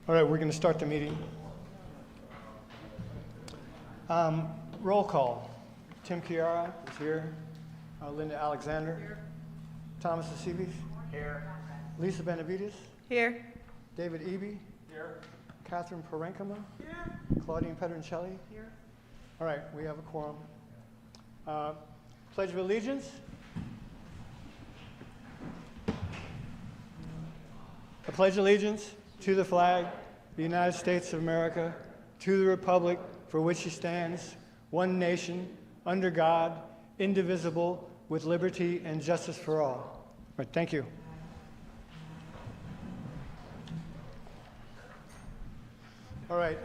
All right, we're going to start the meeting. Roll call. Tim Chiara is here. Linda Alexander. Here. Thomas Acebes. Here. Lisa Benavides. Here. David Eby. Here. Catherine Parenkema. Here. Claudine Pedroncelli. Here. All right, we have a quorum. Pledge of Allegiance. I pledge allegiance to the flag, the United States of America, to the republic for which it stands, one nation, under God, indivisible, with liberty and justice for all. All right, thank you. All right,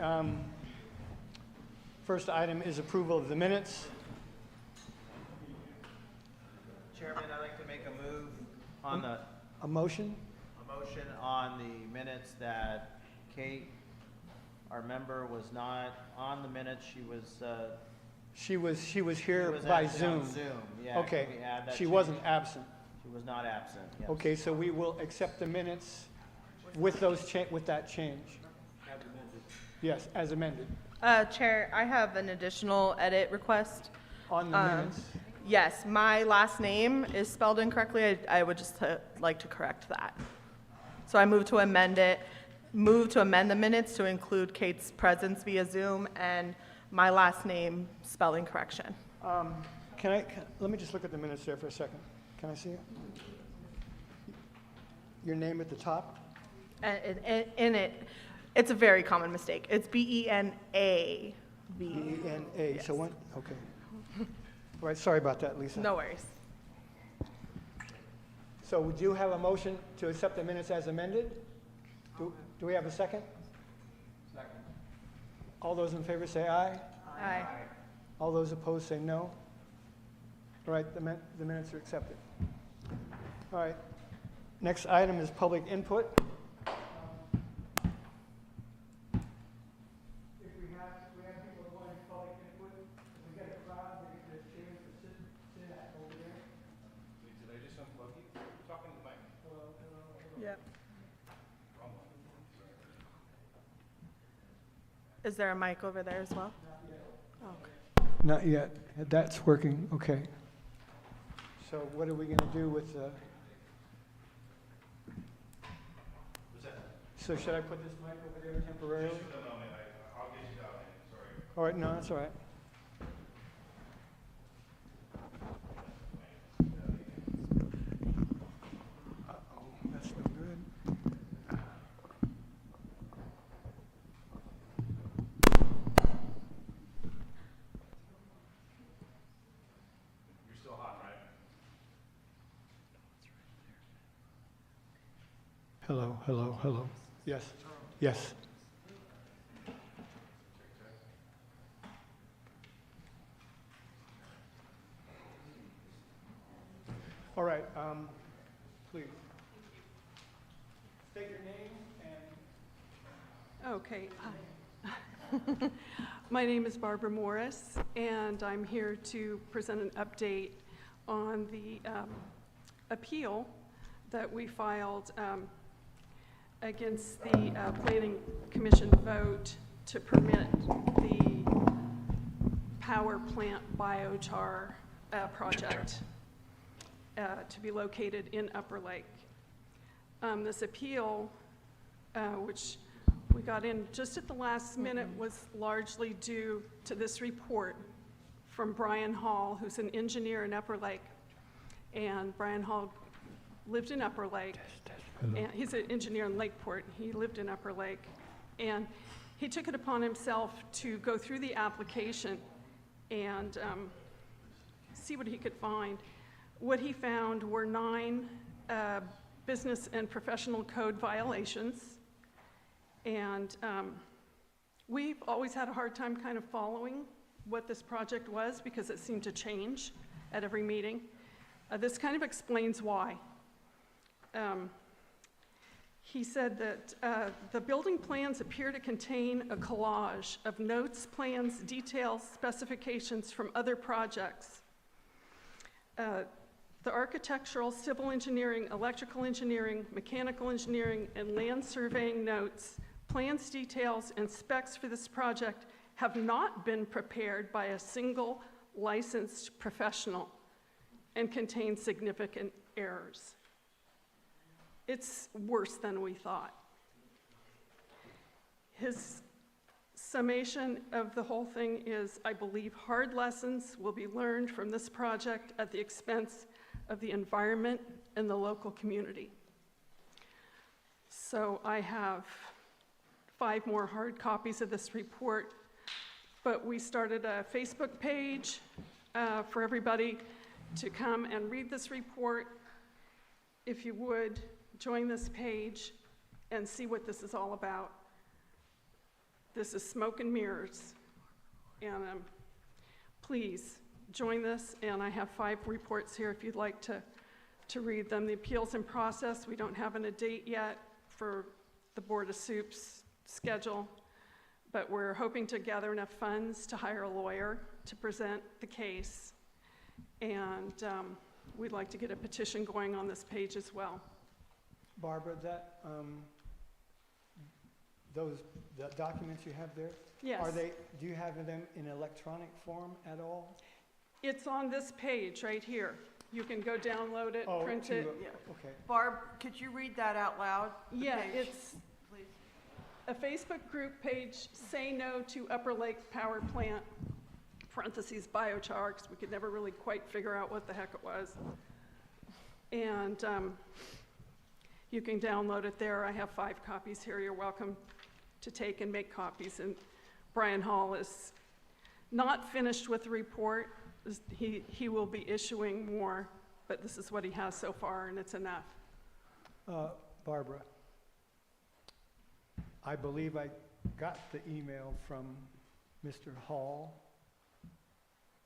first item is approval of the minutes. Chairman, I'd like to make a move on A motion? motion on the minutes that Kate, our member, was not on the minutes. She was here She was by actually on Zoom. Zoom. Yeah, Okay, can we add that she change? wasn't absent. She was not absent, yes. Okay, so we will accept the minutes with with that change. Yes, as amended. Chair, I have an additional edit request. On the minutes. Yes, my last name is spelled incorrectly. I would just like to correct that. So I move to amend the minutes to include Kate's presence via Zoom and my last name spelling correction. Let me just look at the minutes there for a second. Can I see it? Your name at the top? In it, it's a very common mistake. It's Benavide. B-E-N-A, Yes. so when, okay. All right, sorry about that, Lisa. No worries. So would you have a motion to accept the minutes as amended? Do we have a second? Second. All those in favor say aye. Aye. All those opposed say no. All right, the minutes are accepted. All right, next item is public input. If we have people who want public input, if we get a crowd, we get the chairs to sit over there. Did I just unplug you? Talking to the mic. Yep. Is there a mic over there as well? Oh, okay. Not yet. That's working, okay. So what are we going to do with the... So should I put this mic over there temporarily? No, man, I'll get you out, man, sorry. All right, no, that's all right. Uh-oh, that's no good. You're still hot, right? Hello, hello, hello. Yes, yes. All right, please. State your name and... Okay. Hi. My name is Barbara Morris, and I'm here to present an update on the appeal that we filed against the Planning Commission vote to permit the power plant biochar project to be located in Upper Lake. This appeal, which we got in just at the last minute, was largely due to this report from Brian Hall, who's an engineer in Upper Lake. And Brian Hall lived in Upper Lake. And he's an engineer in Lakeport. He lived in Upper Lake. And he took it upon himself to go through the application and see what he could find. What he found were 9 business and professional code violations. And we've always had a hard time kind of following what this project was because it seemed to change at every meeting. This kind of explains why. He said that the building plans appear to contain a collage of notes, plans, details, specifications from other projects. The architectural, civil engineering, electrical engineering, mechanical engineering, and land surveying notes Plans, details, and specs for this project have not been prepared by a single licensed professional and contain significant errors. It's worse than we thought. His summation of the whole thing is, I believe hard lessons will be learned from this project at the expense of the environment and the local community. So I have 5 more hard copies of this report, but we started a Facebook page for everybody to come and read this report. If you would, join this page and see what this is all about. This is smoke and mirrors, and please join this, and I have 5 reports here if you'd like to read them. The appeals in process, we don't have a date yet for the Board of Soups schedule, but we're hoping to gather enough funds to hire a lawyer to present the case, and we'd like to get a petition going on this page as well. Barbara, that, the documents you have there? Yes. Do you have them in electronic form at all? It's on this page right here. You can go download it, Oh, print to- it. Okay. Barb, could you read that out loud? the Yeah, page, it's please? a Facebook group page, Say No to Upper Lake Power Plant, parentheses biochar, 'cause we could never really quite figure out what the heck it was. And you can download it there. I have 5 copies here. You're welcome to take and make copies. And Brian Hall is not finished with the report. He will be issuing more, but this is what he has so far, and it's enough. Barbara, I believe I got the email from Mr. Hall,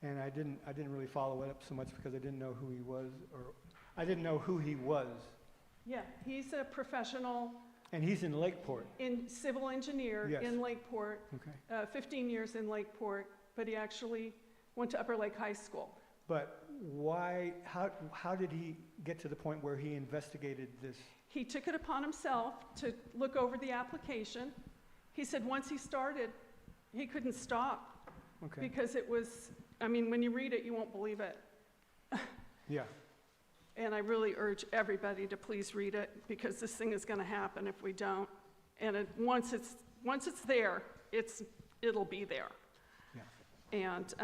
and I didn't really follow it up so much because I didn't know who he was, or I didn't know who he was. Yeah, he's a professional And he's in Lakeport. civil engineer Yes. in Lakeport, Okay. 15 years in Lakeport, but he actually went to Upper Lake High School. But how did he get to the point where he investigated this? He took it upon himself to look over the application. He said once he started, he couldn't stop Okay. because it was, I mean, when you read it, you won't believe it. Yeah. And I really urge everybody to please read it because this thing is going to happen if we don't. And once it's there, it'll be there. Yeah. And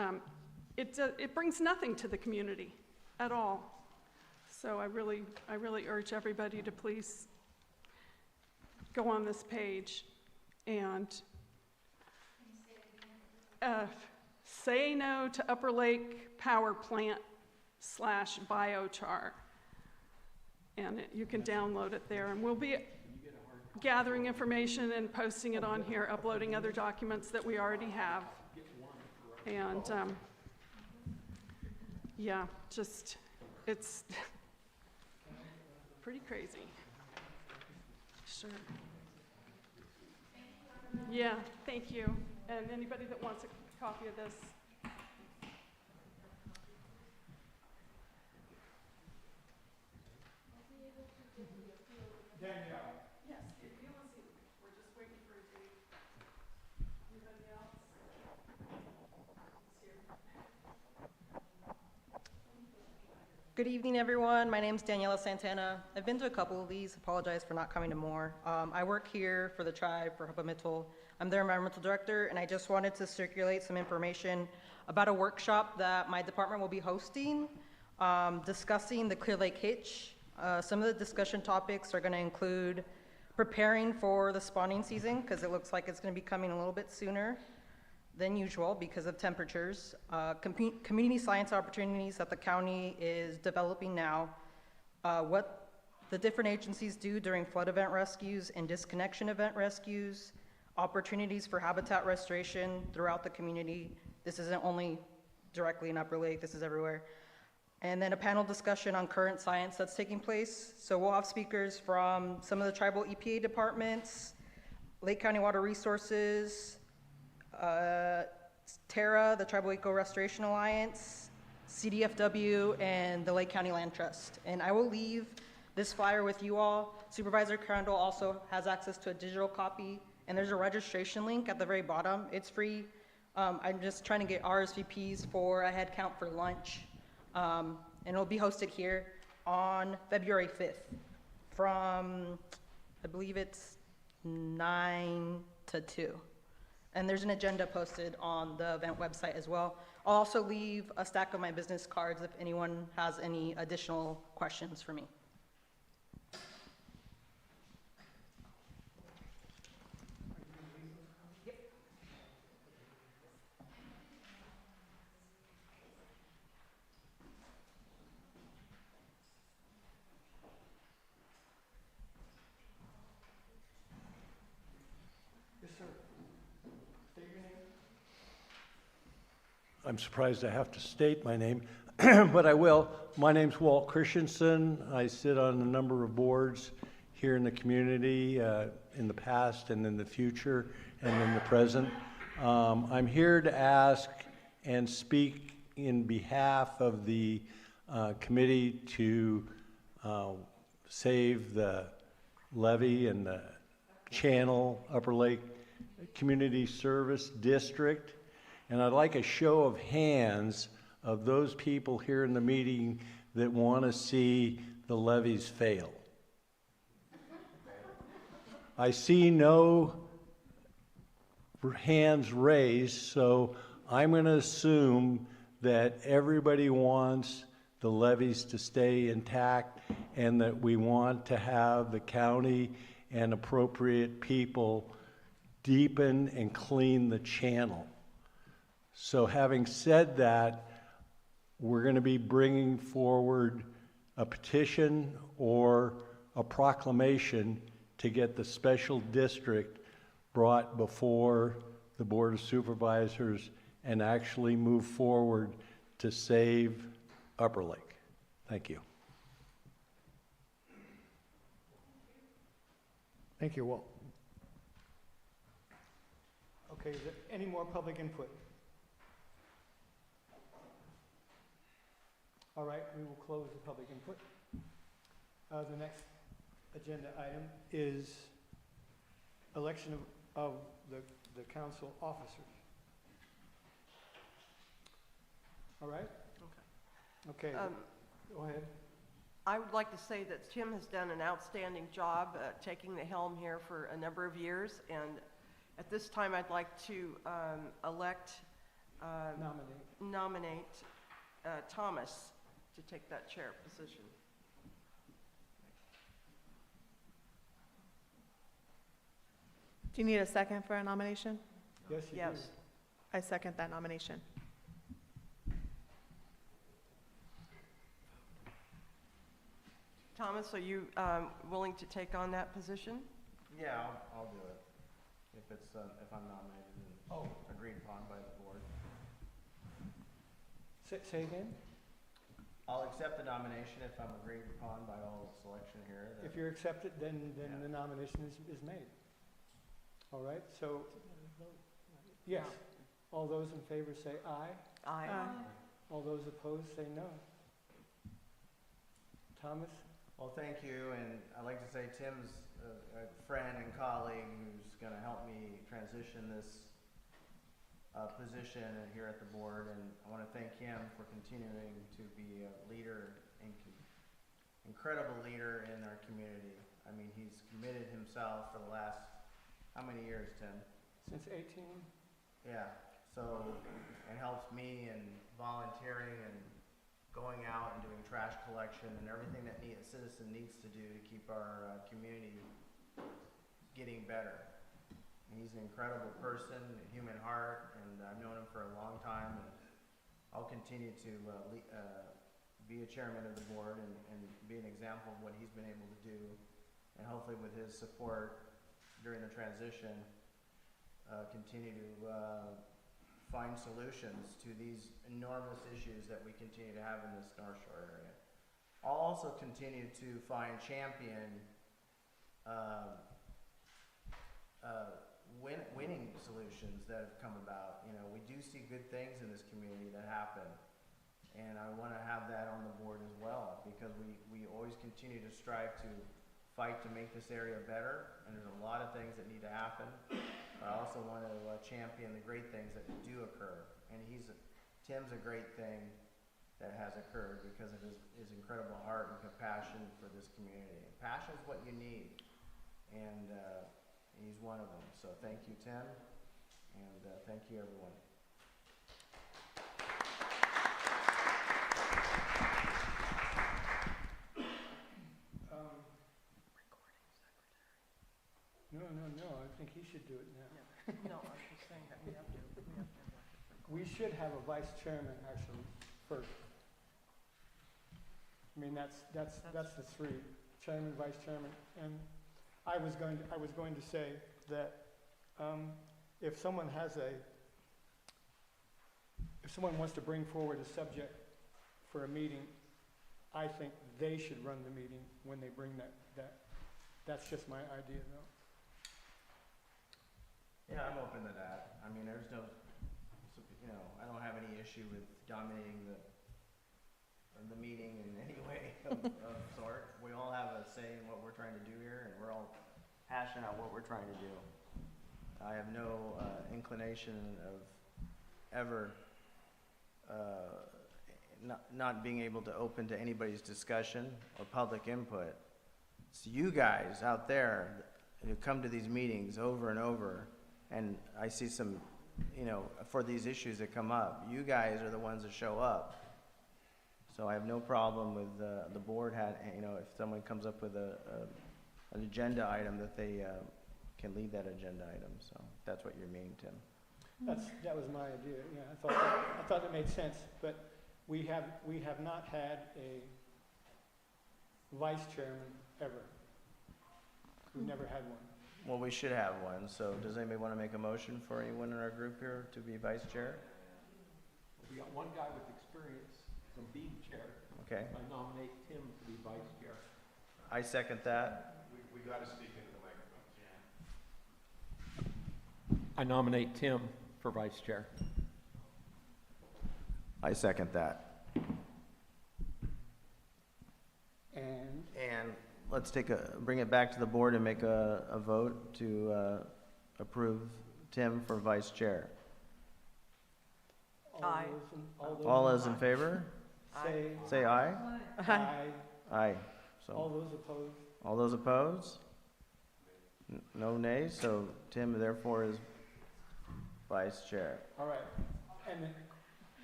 it brings nothing to the community at all. So I really urge everybody to please go on this page and say no to Upper Lake Power Plant /biochar. And you can download it there. And we'll be gathering information and posting it on here, uploading other documents that we already have. And yeah, just, it's pretty crazy. Sure. Yeah, thank you. And anybody that wants a copy of this, Danielle. yes, if you want to see, we're just waiting for a date. Anybody else? Good evening, everyone. My name's Daniela Santana. I've been to a couple of these. Apologize for not coming to more. I work here for the tribe, for Hubba Mitchell. I'm their environmental director, and I just wanted to circulate some information about a workshop that my department will be hosting, discussing the Clear Lake Hitch. Some of the discussion topics are going to include preparing for the spawning season, because it looks like it's going to be coming a little bit sooner than usual because of temperatures, community science opportunities that the county is developing now, what the different agencies do during flood event rescues and disconnection event rescues, opportunities for habitat restoration throughout the community. This isn't only directly in Upper Lake, this is everywhere. And then a panel discussion on current science that's taking place. So we'll have speakers from some of the tribal EPA departments, Lake County Water Resources, TERRA, the Tribal Eco Restoration Alliance, CDFW, and the Lake County Land Trust. And I will leave this flyer with you all. Supervisor Crandall also has access to a digital copy and there's a registration link at the very bottom. It's free. I'm just trying to get RSVPs for a head count for lunch. And it'll be hosted here on February 5th from, I believe it's 9 to 2. And there's an agenda posted on the event website as well. I'll also leave a stack of my business cards if anyone has any additional questions for me. Yes, sir. State your name. I'm surprised I have to state my name, but I will. My name's Walt Christensen. I sit on a number of boards here in the community in the past and in the future and in the present. I'm here to ask and speak in behalf of the committee to save the levee and the channel, Upper Lake Community Service District. And I'd like a show of hands of those people here in the meeting that want to see the levees fail. I see no hands raised, so I'm going to assume that everybody wants the levees to stay intact and that we want to have the county and appropriate people deepen and clean the channel. So having said that, we're going to be bringing forward a petition or a proclamation to get the special district brought before the Board of Supervisors and actually move forward to save Upper Lake. Thank you. Thank you, Walt. Okay, is there any more public input? All right, we will close the public input. The next agenda item is election of the council officers. All right? Okay, go ahead. I would like to say that Tim has done an outstanding job taking the helm here for a number of years, and at this time I'd like to nominate Thomas to take that chair position. Do you need a second for a nomination? Yes, you do. Yes. I second that nomination. Thomas, are you willing to take on that position? Yeah, I'll do it. If it's, if I'm nominated and agreed upon by the board. Say again? I'll accept the nomination if I'm agreed upon by all the selection here. If you're accepted, then Yeah. the nomination is made. All right, so, yes. All those in favor say aye. Aye. All those opposed say no. Thomas? Well, thank you, and I'd like to say Tim's a friend and colleague who's going to help me transition this position here at the board, and I want to thank him for continuing to be a leader, incredible leader in our community. I mean, he's committed himself for the last, how many years, Tim? Since 18? Yeah, so it helps me in volunteering and going out and doing trash collection and everything that a citizen needs to do to keep our community getting better. And he's an incredible person, a human heart, and I've known him for a long time. And I'll continue to be a chairman of the board and be an example of what he's been able to do. And hopefully with his support during the transition, continue to find solutions to these enormous issues that we continue to have in this North Shore area. I'll also continue to champion winning solutions that have come about. You know, we do see good things in this community that happen, and I want to have that on the board as well, because we always continue to strive to fight to make this area better, and there's a lot of things that need to happen. But I also want to champion the great things that do occur, and Tim's a great thing that has occurred because of his incredible heart and compassion for this community. Passion is what you need, and he's one of them. So thank you, Tim, and thank you, everyone. No, I think he should do it now. No, I was just saying that we have to. We should have a vice chairman actually first. I mean, that's the three, chairman, vice chairman. And I was going to say that if someone wants to bring forward a subject for a meeting, I think they should run the meeting when they bring that. That's just my idea though. Yeah, I'm open to that. I mean, there's no, I don't have any issue with dominating the meeting in any way of sort. We all have a say in what we're trying to do here, and we're all passionate about what we're trying to do. I have no inclination of ever not being able to open to anybody's discussion or public input. It's you guys out there who come to these meetings over and over, and I see some, for these issues that come up, you guys are the ones that show up. So I have no problem with the board if someone comes up with an agenda item that they can lead that agenda item. So that's what you're meaning, Tim. That was my idea. Yeah, I thought that made sense. But we have not had a vice chairman ever. We've never had one. Well, we should have one. So does anybody want to make a motion for anyone in our group here to be vice chair? We got one guy with experience from being chair. Okay. I nominate Tim to be vice chair. I second that. We gotta speak into the microphone. I nominate Tim for vice chair. I second that. And Let's bring it back to the board and make a vote to approve Tim for vice chair. Aye. All those in favor, Say say aye. aye. Aye. All So, those opposed? all those opposed? No nays, so Tim therefore is vice chair. All right. And then,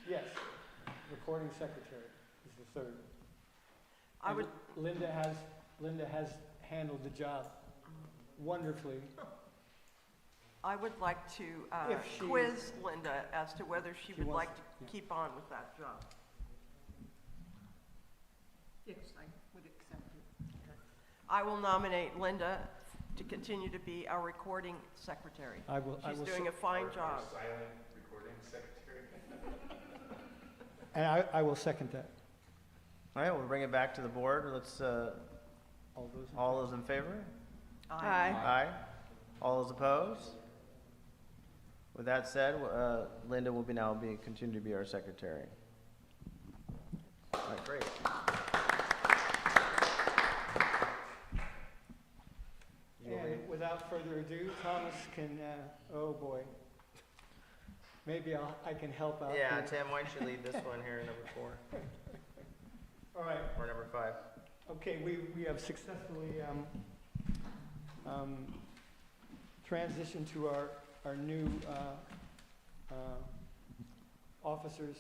yes, recording secretary is the third. I would, Linda has handled the job wonderfully. I would like to If she- quiz Linda as to whether she She would wants like to, to yeah. keep on with that job. Yes, I would accept it. I will nominate Linda to continue to be our recording secretary. I will She's doing a fine job. Silent recording secretary. And I will second that. All right, we'll bring it back to the board. Let's, all those in favor? Aye. Aye. All those opposed? With that said, Linda will continue to be our secretary. All right, great. And without further ado, Thomas can, oh boy. Maybe I can help out. Yeah, here. Tim, why don't you lead this one here, number 4, All right. or number 5? Okay, we have successfully transitioned to our new officers.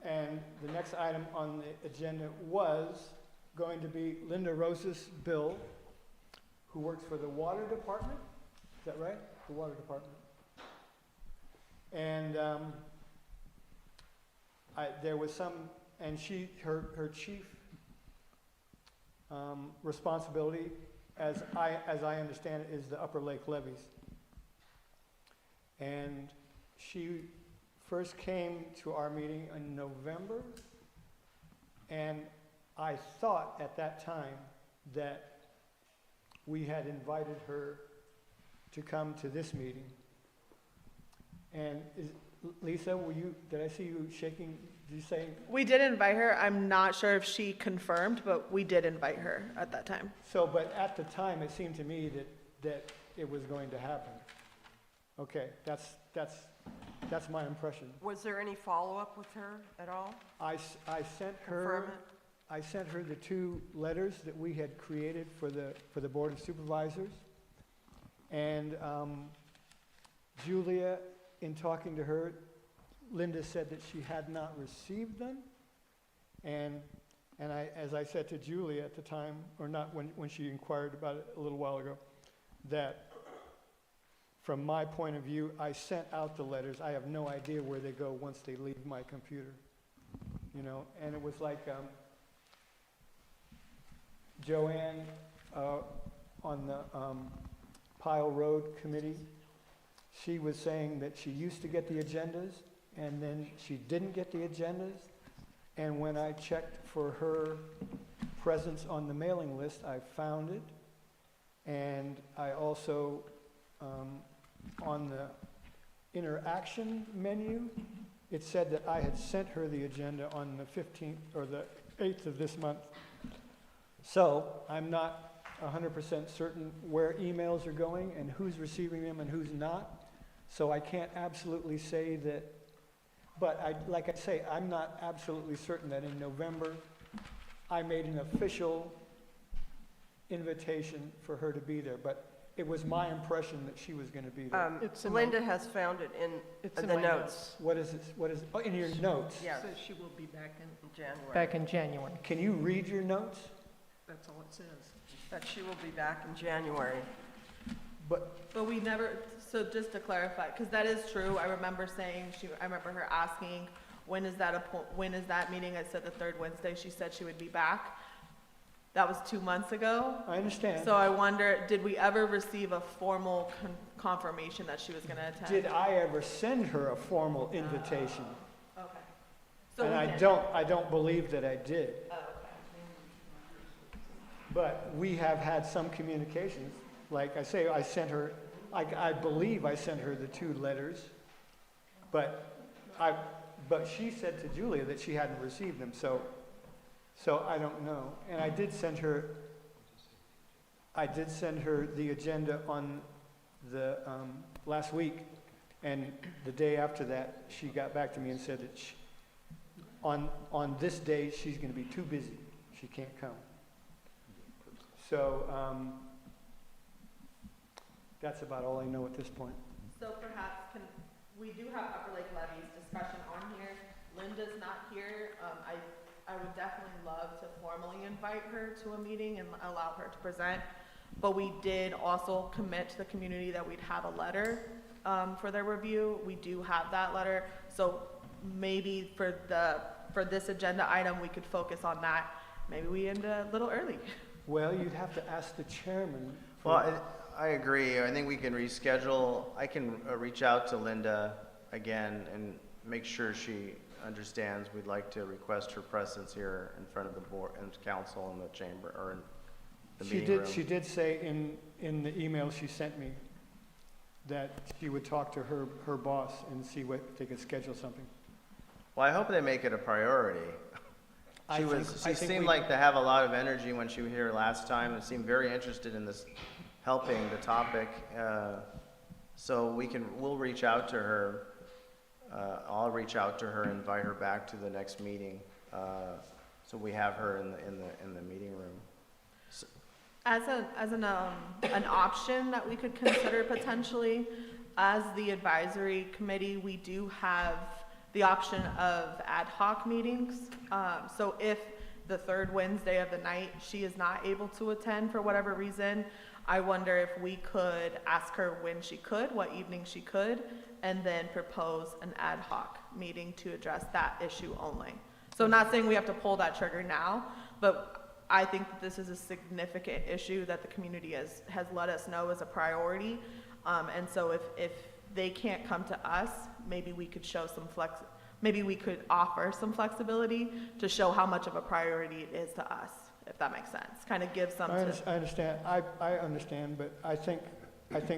And the next item on the agenda was going to be Linda Rose's bill, who works for the water department. Is that right? The water department. And there was some, and her chief responsibility, as I understand it, is the Upper Lake levees. And she first came to our meeting in November, and I thought at that time that we had invited her to come to this meeting. And Lisa, did I see you shaking? Did you say? We did invite her. I'm not sure if she confirmed, but we did invite her at that time. So, but at the time, it seemed to me that it was going to happen. Okay, that's my impression. Was there any follow-up with her at all? I sent Confirm her, it? I sent her the 2 letters that we had created for the Board of Supervisors. And Julia, in talking to her, Linda said that she had not received them. And as I said to Julia at the time, or not when she inquired about it a little while ago, that from my point of view, I sent out the letters. I have no idea where they go once they leave my computer, you know. And it was like Joanne on the Pile Road Committee. She was saying that she used to get the agendas, and then she didn't get the agendas. And when I checked for her presence on the mailing list, I found it. And I also, on the interaction menu, it said that I had sent her the agenda on the 15th or the 8th of this month. So I'm not 100% certain where emails are going and who's receiving them and who's not. So I can't absolutely say that, but like I say, I'm not absolutely certain that in November I made an official invitation for her to be there, but it was my impression that she was going to be there. It's in my- Linda has found it It's in in the my notes. What is it? What is it? Oh, in your notes. Yes, Says she will be back in January. back in January. Can you read your notes? That's all it says. That she will be back in January. But we never, so just to clarify, because that is true, I remember saying, I remember her asking, when is that meeting? I said the 3rd Wednesday, she said she would be back. That was 2 months ago. I understand. So I wonder, did we ever receive a formal confirmation that she was gonna attend? Did I ever send her a formal invitation? Okay. So And we I did. don't believe that I did. Oh, okay. But we have had some communications. Like I say, I sent her, I believe I sent her the 2 letters. But she said to Julia that she hadn't received them, so I don't know. And I did send her the agenda on the, last week. And the day after that, she got back to me and said that on this day, she's gonna be too busy. She can't come. So, that's about all I know at this point. So perhaps we do have Upper Lake Levies discussion on here. Linda's not here. I would definitely love to formally invite her to a meeting and allow her to present. But we did also commit to the community that we'd have a letter for their review. We do have that letter. So maybe for this agenda item, we could focus on that. Maybe we end a little early. Well, you'd have to ask the chairman. Well, I agree. I think we can reschedule. I can reach out to Linda again and make sure she understands we'd like to request her presence here in front of the board and council in the chamber or in the meeting room. She did say in the email she sent me that she would talk to her boss and see what they could schedule something. Well, I hope they make it a priority. She seemed like to have a lot of energy when she was here last time and seemed very interested in this, helping the topic. So we'll reach out to her. I'll reach out to her and invite her back to the next meeting. So we have her in the meeting room. So, As an option that we could consider potentially, as the advisory committee, we do have the option of ad hoc meetings. So if the 3rd Wednesday of the night, she is not able to attend for whatever reason, I wonder if we could ask her when she could, what evening she could, and then propose an ad hoc meeting to address that issue only. So I'm not saying we have to pull that trigger now, but I think that this is a significant issue that the community has let us know is a priority. And so if they can't come to us, maybe we could show some maybe we could offer some flexibility to show how much of a priority it is to us, if that makes sense. Kind of give some I understand. I understand, but I think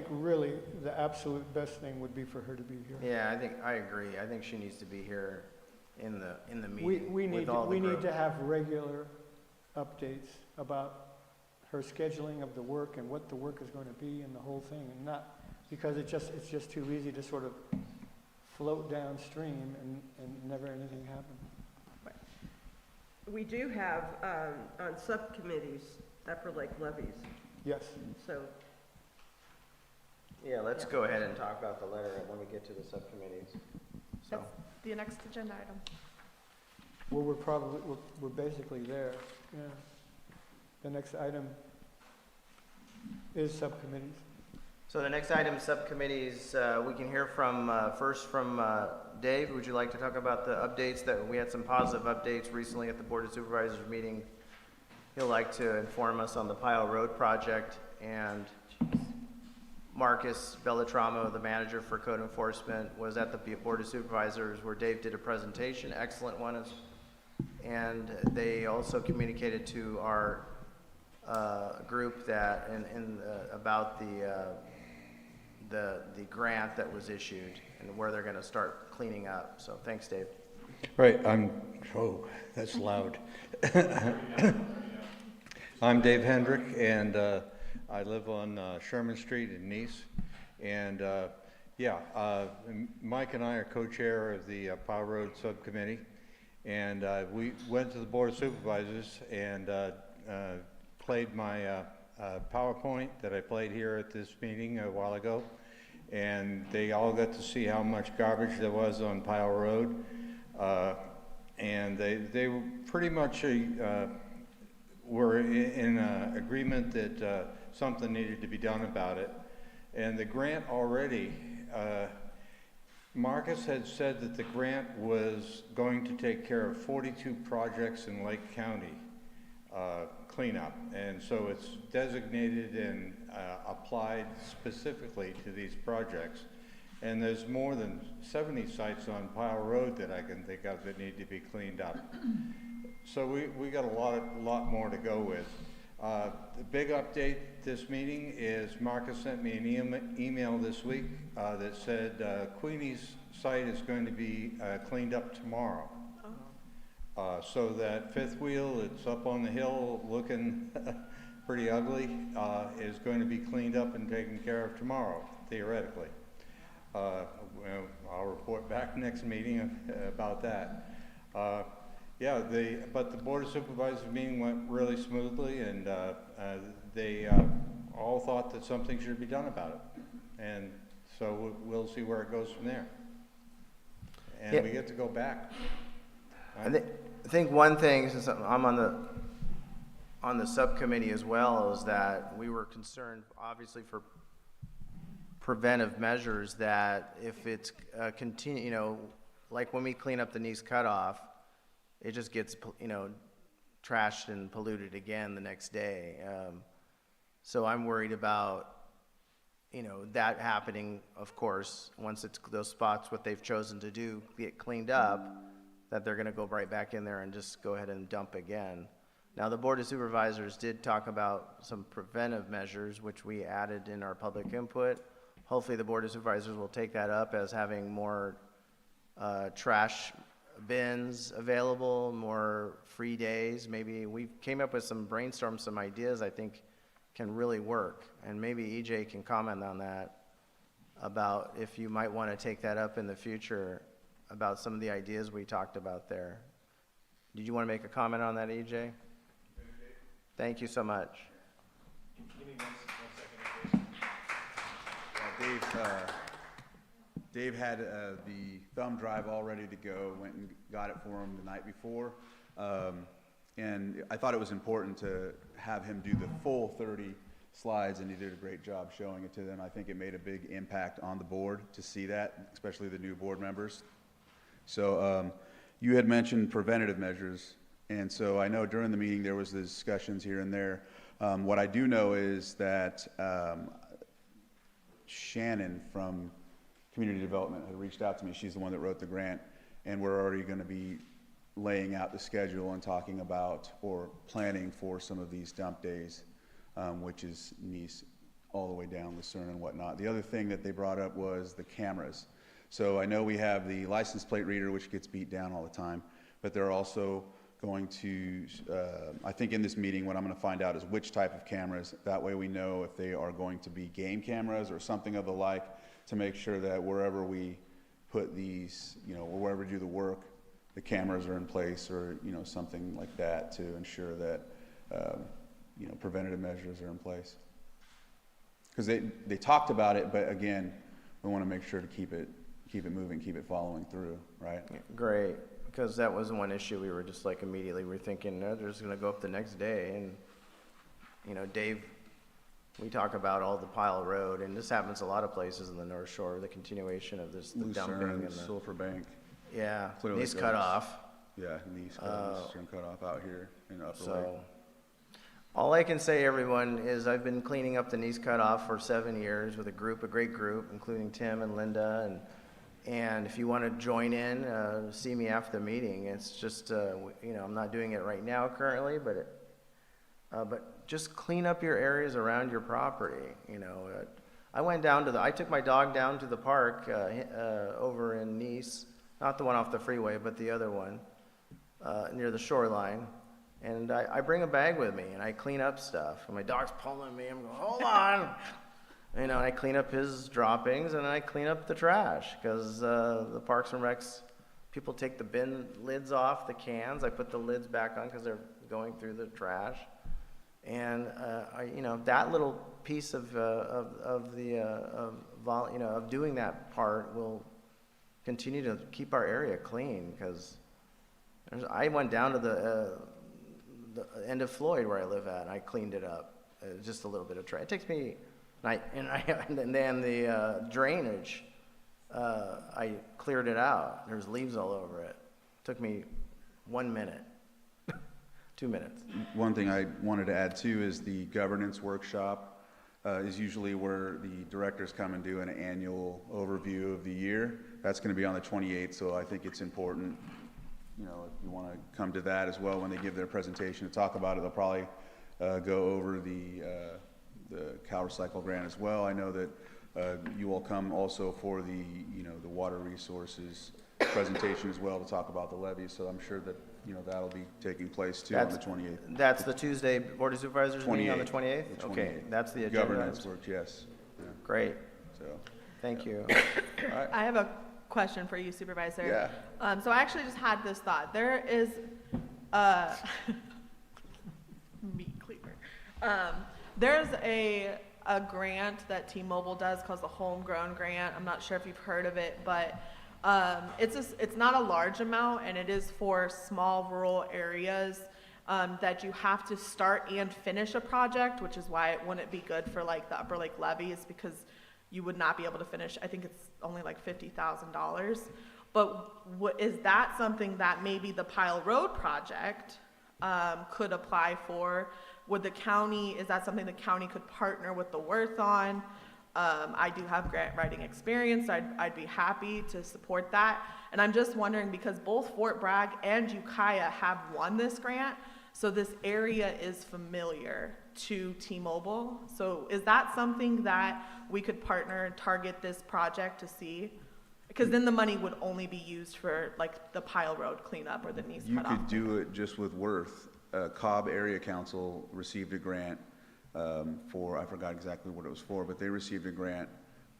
really the absolute best thing would be for her to be here. yeah, I agree. I think she needs to be here. in the meeting We need, with all the we need group. to have regular updates about her scheduling of the work and what the work is going to be and the whole thing, and not, because it's just too easy to sort of float downstream and never anything happen. We do have, on subcommittees, Upper Lake levies, Yes. so, Yeah, let's go ahead and talk about the letter when we get to the subcommittees. So, That's the next agenda item. Well, we're basically there, yeah. The next item is subcommittees. so the next item, subcommittees, we can hear from, first from Dave. Would you like to talk about the updates that, we had some positive updates recently at the Board of Supervisors meeting. He'll like to inform us on the Pile Road project, and Marcus Beltramo, the manager for code enforcement, was at the Board of Supervisors where Dave did a presentation, excellent one. And they also communicated to our group that, about the grant that was issued and where they're gonna start cleaning up. So thanks, Dave. Right, that's loud. I'm Dave Hendrick, and I live on Sherman Street in Nice. And Mike and I are co-chair of the Pile Road Subcommittee. And we went to the Board of Supervisors and played my PowerPoint that I played here at this meeting a while ago. And they all got to see how much garbage there was on Pile Road. And they were pretty much were in agreement that something needed to be done about it. And the grant already, Marcus had said that the grant was going to take care of 42 projects in Lake County cleanup. And so it's designated and applied specifically to these projects. And there's more than 70 sites on Pile Road that I can think of that need to be cleaned up. So we got a lot more to go with. The big update this meeting is Marcus sent me an email this week that said Queenie's site is going to be cleaned up tomorrow. So that fifth wheel, it's up on the hill looking pretty ugly, is going to be cleaned up and taken care of tomorrow, theoretically. I'll report back next meeting about that. But the Board of Supervisors meeting went really smoothly, and they all thought that something should be done about it. And so we'll see where it goes from there. And we get to go back. I think one thing, since I'm on the subcommittee as well, is that we were concerned, obviously, for preventive measures, that if it's like when we clean up the Nice cutoff, it just gets, trashed and polluted again the next day. So I'm worried about, that happening, of course, once it's those spots, what they've chosen to do, get cleaned up, that they're gonna go right back in there and just go ahead and dump again. Now, the Board of Supervisors did talk about some preventive measures, which we added in our public input. Hopefully, the Board of Supervisors will take that up as having more trash bins available, more free days. Maybe we came up with some ideas I think can really work. And maybe EJ can comment on that, about if you might want to take that up in the future, about some of the ideas we talked about there. Did you want to make a comment on that, EJ? Thank you so much. Give me one second. Dave had the thumb drive all ready to go, went and got it for him the night before. And I thought it was important to have him do the full 30 slides, and he did a great job showing it to them. I think it made a big impact on the board to see that, especially the new board members. So you had mentioned preventative measures, and so I know during the meeting there was the discussions here and there. What I do know is that Shannon from Community Development had reached out to me. She's the one that wrote the grant, and we're already going to be laying out the schedule and talking about or planning for some of these dump days, which is Nice all the way down Lucerne and whatnot. The other thing that they brought up was the cameras. So I know we have the license plate reader, which gets beat down all the time, but they're also going to, I think in this meeting, what I'm going to find out is which type of cameras. That way we know if they are going to be game cameras or something of the like, to make sure that wherever we put these, you know, or wherever we do the work, the cameras are in place, or, you know, something like that to ensure that, you know, preventative measures are in place. Because they talked about it, but again, we want to make sure to keep it moving, keep it following through, right? Great, because that was one issue we were just like immediately, we're thinking, no, they're just gonna go up the next day, and, you know, Dave, we talk about all the Pile Road, and this happens a lot of places in the North Shore, the continuation of this, the dumping Lucerne, and the, Sulphur Bank. yeah, Clearly these goes. cut off. Yeah, and the East Coast and cut off out here in Upper Lake. So, all I can say, everyone, is I've been cleaning up the Nice Cutoff for 7 years with a great group, including Tim and Linda, and if you want to join in, see me after the meeting. It's just, you know, I'm not doing it right now currently, but just clean up your areas around your property, you know. I took my dog down to the park over in Nice, not the one off the freeway, but the other one, near the shoreline. And I bring a bag with me, and I clean up stuff. And my dog's pulling me. I'm going, hold on. You know, I clean up his droppings, and I clean up the trash, because the Parks and Recs, people take the bin lids off the cans. I put the lids back on because they're going through the trash. And you know, that little piece of doing that part will continue to keep our area clean, because I went down to the end of Floyd where I live at, and I cleaned it up. Just a little bit of trash. It takes me, and then the drainage, I cleared it out. There's leaves all over it. Took me 1 minute, 2 minutes. One thing I wanted to add too is the governance workshop is usually where the directors come and do an annual overview of the year. That's going to be on the 28th, so I think it's important, you know, if you want to come to that as well when they give their presentation to talk about it. They'll probably go over the Cal Recycle grant as well. I know that you all come also for the, you know, the water resources presentation as well to talk about the levies. So I'm sure that, you know, that'll be taking place too on the 28th. That's the Tuesday Board of Supervisors meeting on the 28th? The Okay, 28th. that's the agenda. Governance work, yes. Yeah. Great, So, thank you. all right. I have a question for you, Supervisor. Yeah. So I actually just had this thought. There is meat cleaver. There's a grant that T-Mobile does called the Homegrown Grant. I'm not sure if you've heard of it, but it's not a large amount, and it is for small rural areas that you have to start and finish a project, which is why it wouldn't be good for like the Upper Lake levees, because you would not be able to finish. I think it's only like $50,000. But is that something that maybe the Pile Road project could apply for? Would the county, is that something the county could partner with the Worth on? I do have grant writing experience. I'd be happy to support that. And I'm just wondering, because both Fort Bragg and Ukiah have won this grant, so this area is familiar to T-Mobile. So is that something that we could partner and target this project to see? Because then the money would only be used for like the Pile Road cleanup or the Nice Cutoff. You could do it just with Worth. Cobb Area Council received a grant for, I forgot exactly what it was for, but they received a grant,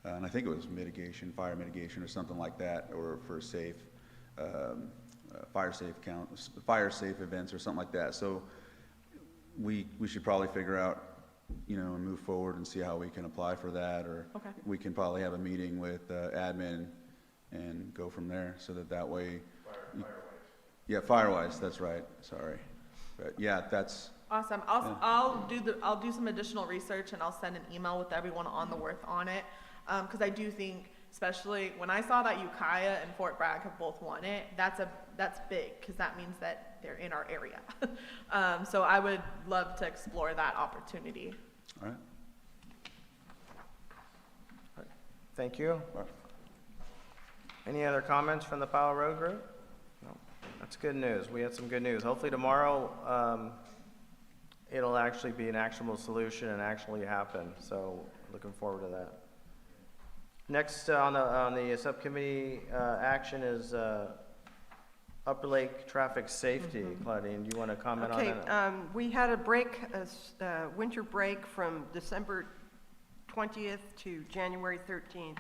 and I think it was mitigation, fire mitigation or something like that, or for safe, fire safe events or something like that. So we should probably figure out, you know, and move forward and see how we can apply for that, or Okay. we can probably have a meeting with admin and go from there, so that way. Yeah, Firewise, that's right, sorry. But yeah, that's. Awesome. I'll do some additional research, and I'll send an email with everyone on the Worth on it. Because I do think, especially when I saw that Ukiah and Fort Bragg have both won it, that's big, because that means that they're in our area. So I would love to explore that opportunity. All right. Thank you. Any other comments from the Pile Road group? No. That's good news. We had some good news. Hopefully tomorrow, it'll actually be an actionable solution and actually happen. So looking forward to that. Next on the subcommittee action is Upper Lake traffic safety. Claudine, do you want to comment on Okay, that? we had a break, winter break from December 20th to January 13th.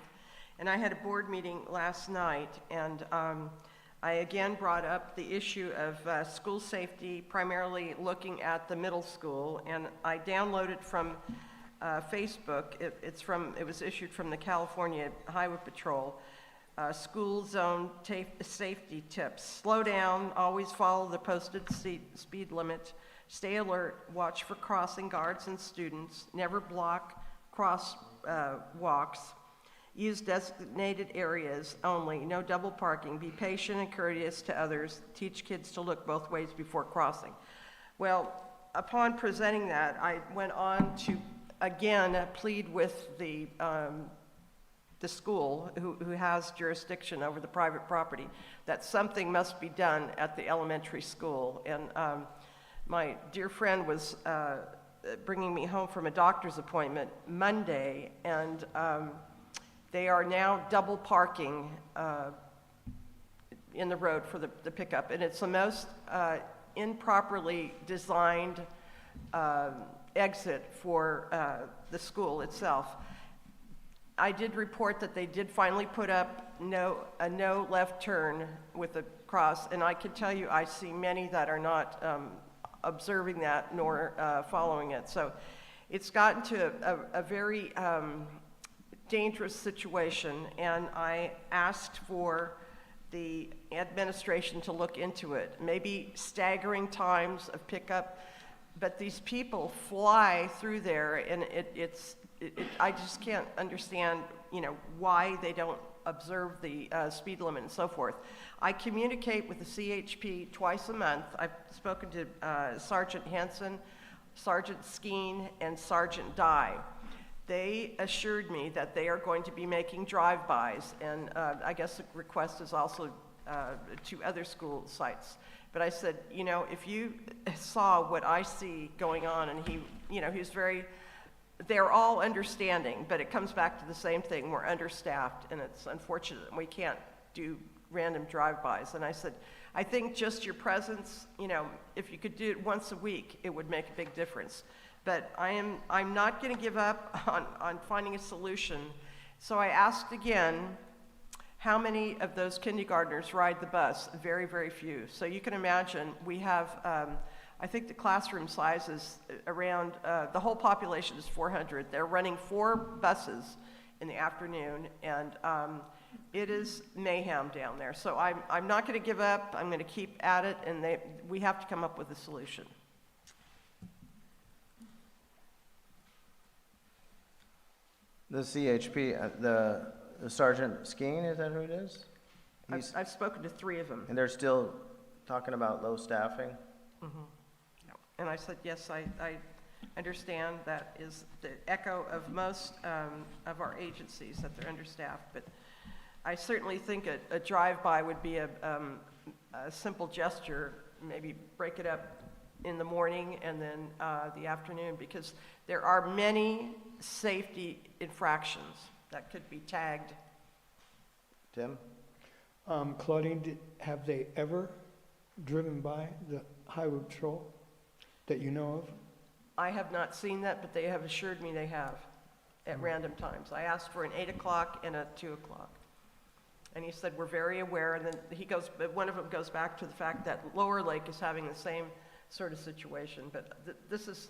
And I had a board meeting last night, and I again brought up the issue of school safety, primarily looking at the middle school. And I downloaded from Facebook, it was issued from the California Highway Patrol, school zone safety tips. Slow down, always follow the posted speed limit, stay alert, watch for crossing guards and students, never block cross walks, use designated areas only, no double parking, be patient and courteous to others, teach kids to look both ways before crossing. Well, upon presenting that, I went on to again plead with the school who has jurisdiction over the private property that something must be done at the elementary school. And my dear friend was bringing me home from a doctor's appointment Monday, and they are now double parking in the road for the pickup, and it's the most improperly designed exit for the school itself. I did report that they did finally put up a no left turn with a cross, and I can tell you I see many that are not observing that nor following it. So it's gotten to a very dangerous situation, and I asked for the administration to look into it. Maybe staggering times of pickup, but these people fly through there, and I just can't understand, why they don't observe the speed limit and so forth. I communicate with the CHP twice a month. I've spoken to Sergeant Hansen, Sergeant Skeen, and Sergeant Dye. They assured me that they are going to be making drive-bys, and I guess the request is also to other school sites. But I said, if you saw what I see going on, and he's they're all understanding, but it comes back to the same thing. We're understaffed, and it's unfortunate we can't do random drive-bys. And I said, I think just your presence, if you could do it once a week, it would make a big difference. But I'm not going to give up on finding a solution. So I asked again, how many of those kindergartners ride the bus? Very, very few. So you can imagine we have, I think the classroom size is around, the whole population is 400. They're running 4 buses in the afternoon, and it is mayhem down there. So I'm not going to give up. I'm going to keep at it, and we have to come up with a solution. The CHP, the Sergeant Skeen, is that who it is? I've spoken to 3 of them. And they're still talking about low staffing? Mm-hmm. And I said, yes, I understand that is the echo of most of our agencies, that they're understaffed. But I certainly think a drive-by would be a simple gesture, maybe break it up in the morning and then the afternoon, because there are many safety infractions that could be tagged. Tim? Claudine, have they ever driven by the highway patrol that you know of? I have not seen that, but they have assured me they have at random times. I asked for an 8 o'clock and a 2 o'clock. And he said, we're very aware. And then one of them goes back to the fact that Lower Lake is having the same sort of situation. But this is,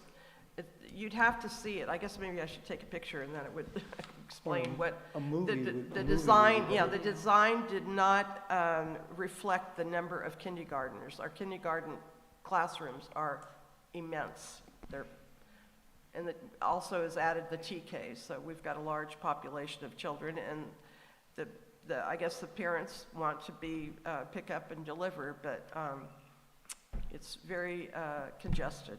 you'd have to see it. I guess maybe I should take a picture, and then it would explain what a movie the design. Yeah, the design did not reflect the number of kindergartners. Our kindergarten classrooms are immense. And it also has added the TKs, so we've got a large population of children, and I guess the parents want to pick up and deliver, but it's very congested.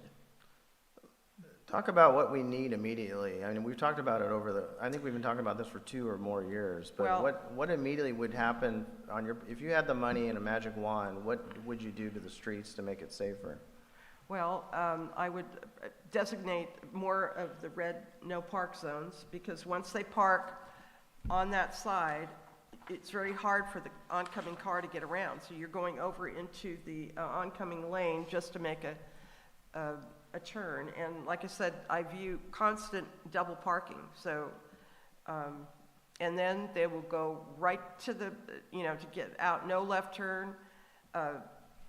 Talk about what we need immediately. I mean, we've talked about it I think we've been talking about this for 2 or more years, but Well- what immediately would happen if you had the money and a magic wand, what would you do to the streets to make it safer? Well, I would designate more of the red no park zones, because once they park on that side, it's very hard for the oncoming car to get around. So you're going over into the oncoming lane just to make a turn. And like I said, I view constant double parking. So, and then they will go right to the, to get out, no left turn,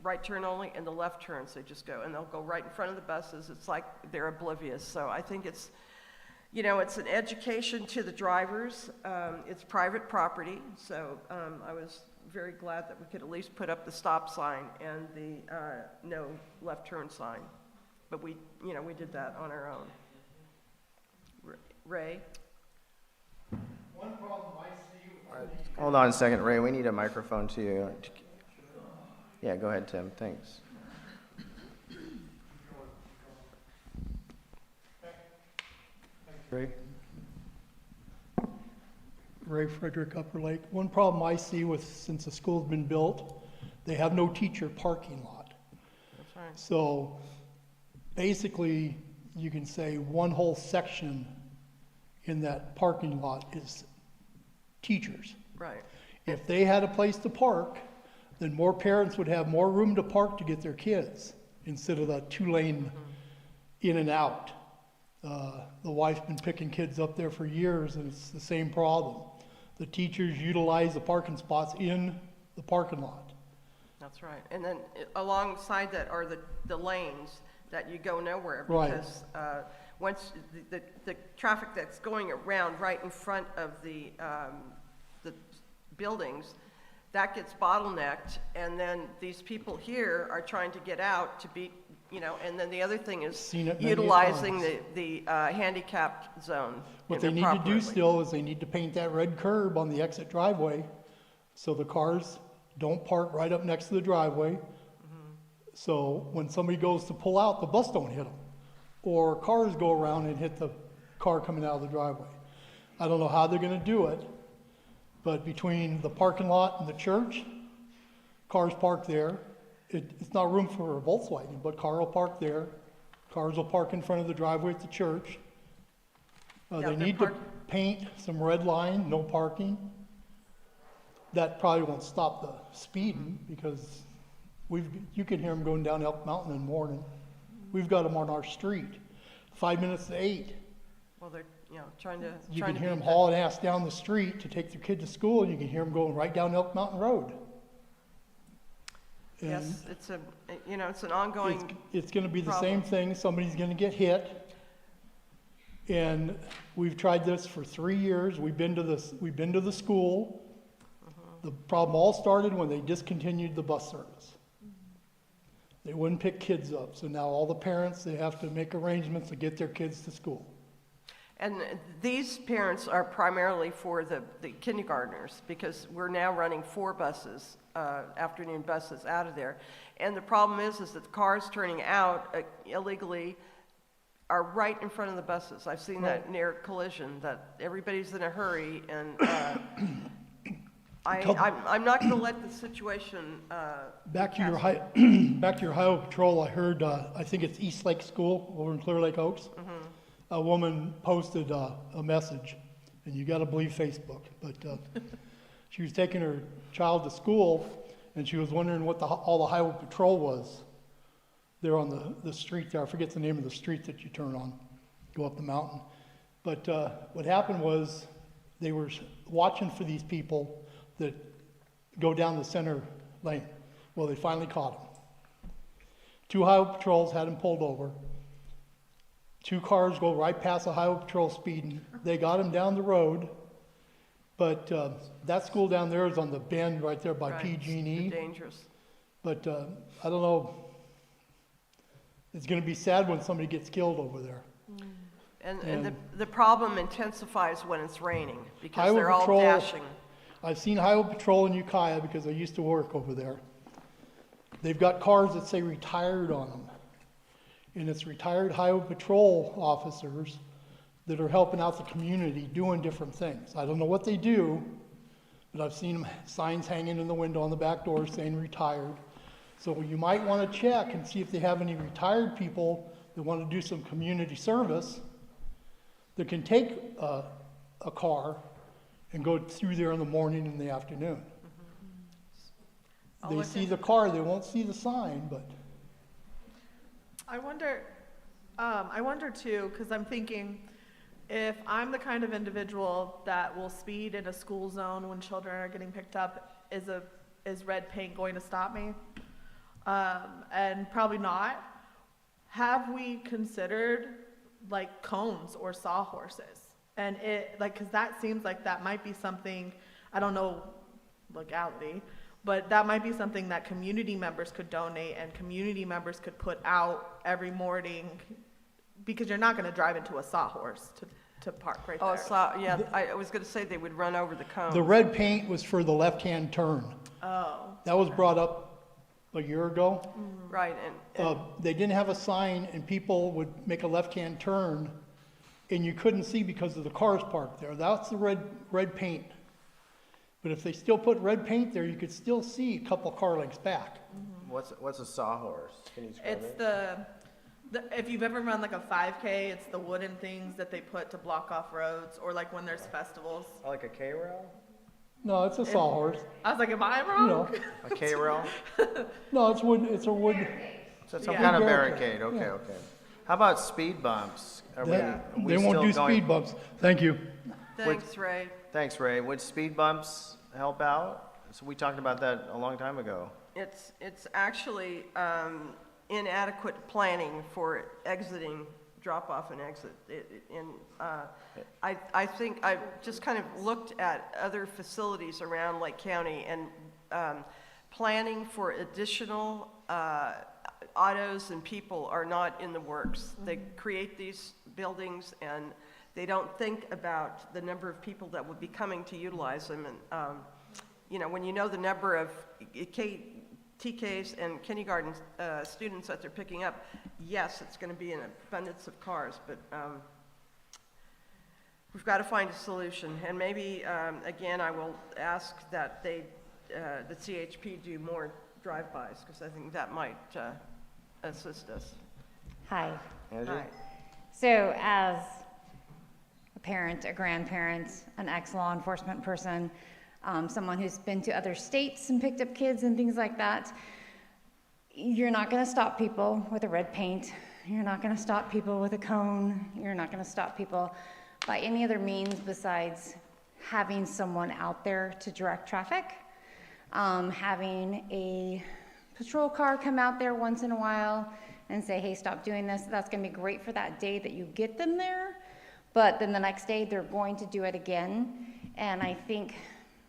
right turn only, and the left turns, they just go, and they'll go right in front of the buses. It's like they're oblivious. So I think it's, it's an education to the drivers. It's private property, so I was very glad that we could at least put up the stop sign and the no left turn sign. But we did that on our own. Ray? One problem I see with Hold on a second, Ray, we need a microphone to you. Yeah, go ahead, Tim, thanks. Ray Frederick, Upper Lake. One problem I see since the school's been built, they have no teacher parking lot. That's right. So basically, you can say one whole section in that parking lot is teachers. Right. If they had a place to park, then more parents would have more room to park to get their kids instead of the two-lane in and out. The wife's been picking kids up there for years, and it's the same problem. The teachers utilize the parking spots in the parking lot. That's right. And then alongside that are the lanes that you go nowhere Right. because once the traffic that's going around right in front of the buildings, that gets bottlenecked, and then these people here are trying to get out to be, and then the other thing is Seen it many utilizing times. the handicapped zone. What they need to do still is they need to paint that red curb on the exit driveway so the cars don't park right up next to the driveway. So when somebody goes to pull out, the bus don't hit them. Or cars go around and hit the car coming out of the driveway. I don't know how they're gonna do it, but between the parking lot and the church, cars park there. It's not room for a Volkswagen, but car will park there. Cars will park in front of the driveway at the church. Yeah, They they're need to paint some red line, no parking. That probably won't stop the speeding because you can hear them going down Elk Mountain in the morning. We've got them on our street, 5 minutes to 8. Well, they're, trying to. You trying can to hear them beat that. hauling ass down the street to take their kid to school, and you can hear them going right down Elk Mountain Road. And Yes, it's an ongoing. It's gonna be the problem. same thing, somebody's gonna get hit. And we've tried this for 3 years, we've been to the school. The problem all started when they discontinued the bus service. They wouldn't pick kids up, so now all the parents, they have to make arrangements to get their kids to school. And these parents are primarily for the kindergartners, because we're now running 4 buses, afternoon buses out of there. And the problem is that the cars turning out illegally are right in front of the buses. I've seen that near collision, that everybody's in a hurry, and I'm not gonna let the situation, Back to your Highway Patrol, I heard, I think it's East Lake School over in Clear Lake Oaks. A woman posted a message, and you gotta believe Facebook, but she was taking her child to school, and she was wondering what all the Highway Patrol was there on the street there. I forget the name of the street that you turn on, go up the mountain. But what happened was they were watching for these people that go down the center lane. Well, they finally caught them. 2 Highway Patrols had them pulled over. 2 cars go right past the Highway Patrol speeding. They got him down the road, but that school down there is on the bend right there by right, PG&E. dangerous. But I don't know, it's gonna be sad when somebody gets killed over there. And the problem intensifies when it's raining, because Highway they're all Patrol- dashing. I've seen Highway Patrol in Ukiah because I used to work over there. They've got cars that say retired on them. And it's retired Highway Patrol officers that are helping out the community doing different things. I don't know what they do, but I've seen them, signs hanging in the window on the back door saying retired. So you might want to check and see if they have any retired people that want to do some community service that can take a car and go through there in the morning and the afternoon. I'll They look see into the car, they won't see the sign, but I wonder too, because I'm thinking, if I'm the kind of individual that will speed in a school zone when children are getting picked up, is red paint going to stop me? And probably not. Have we considered like cones or sawhorses? And because that seems like that might be something, I don't know legality, but that might be something that community members could donate and community members could put out every morning, because you're not gonna drive into a sawhorse to park right there. Oh, yeah, I was gonna say they would run over the cones. the red paint was for the left-hand turn. Oh, That was brought up a year ago. Right, and They didn't have a sign, and people would make a left-hand turn, and you couldn't see because of the cars parked there. That's the red paint. But if they still put red paint there, you could still see a couple car lengths back. What's a sawhorse? Can you describe it's it? the, if you've ever run like a 5K, it's the wooden things that they put to block off roads, or like when there's festivals. Like a K-rail? No, it's a sawhorse. I was like, am I wrong? No, A K-rail? no, it's wood, it's a wood. So some Yeah. kind of Barricade, barricade, okay, yeah. okay. How about speed bumps? Are we- They are we they won't still do going- speed bumps. Thank you. thanks, Ray. Thanks, Ray. Would speed bumps help out? So we talked about that a long time ago. It's actually inadequate planning for exiting, drop off and exit. I think I've just kind of looked at other facilities around Lake County, and planning for additional autos and people are not in the works. They create these buildings and they don't think about the number of people that would be coming to utilize them. And you know, when you know the number of TKs and kindergarten students that they're picking up, yes, it's going to be an abundance of cars, but we've got to find a solution. And maybe, again, I will ask that the CHP do more drive-bys, because I think that might assist us. Hi. Angie? Hi. So as a parent, a grandparent, an ex-law enforcement person, someone who's been to other states and picked up kids and things like that, you're not going to stop people with a red paint. You're not going to stop people with a cone. You're not going to stop people by any other means besides having someone out there to direct traffic, having a patrol car come out there once in a while and say, hey, stop doing this. That's going to be great for that day that you get them there, but then the next day they're going to do it again. And I think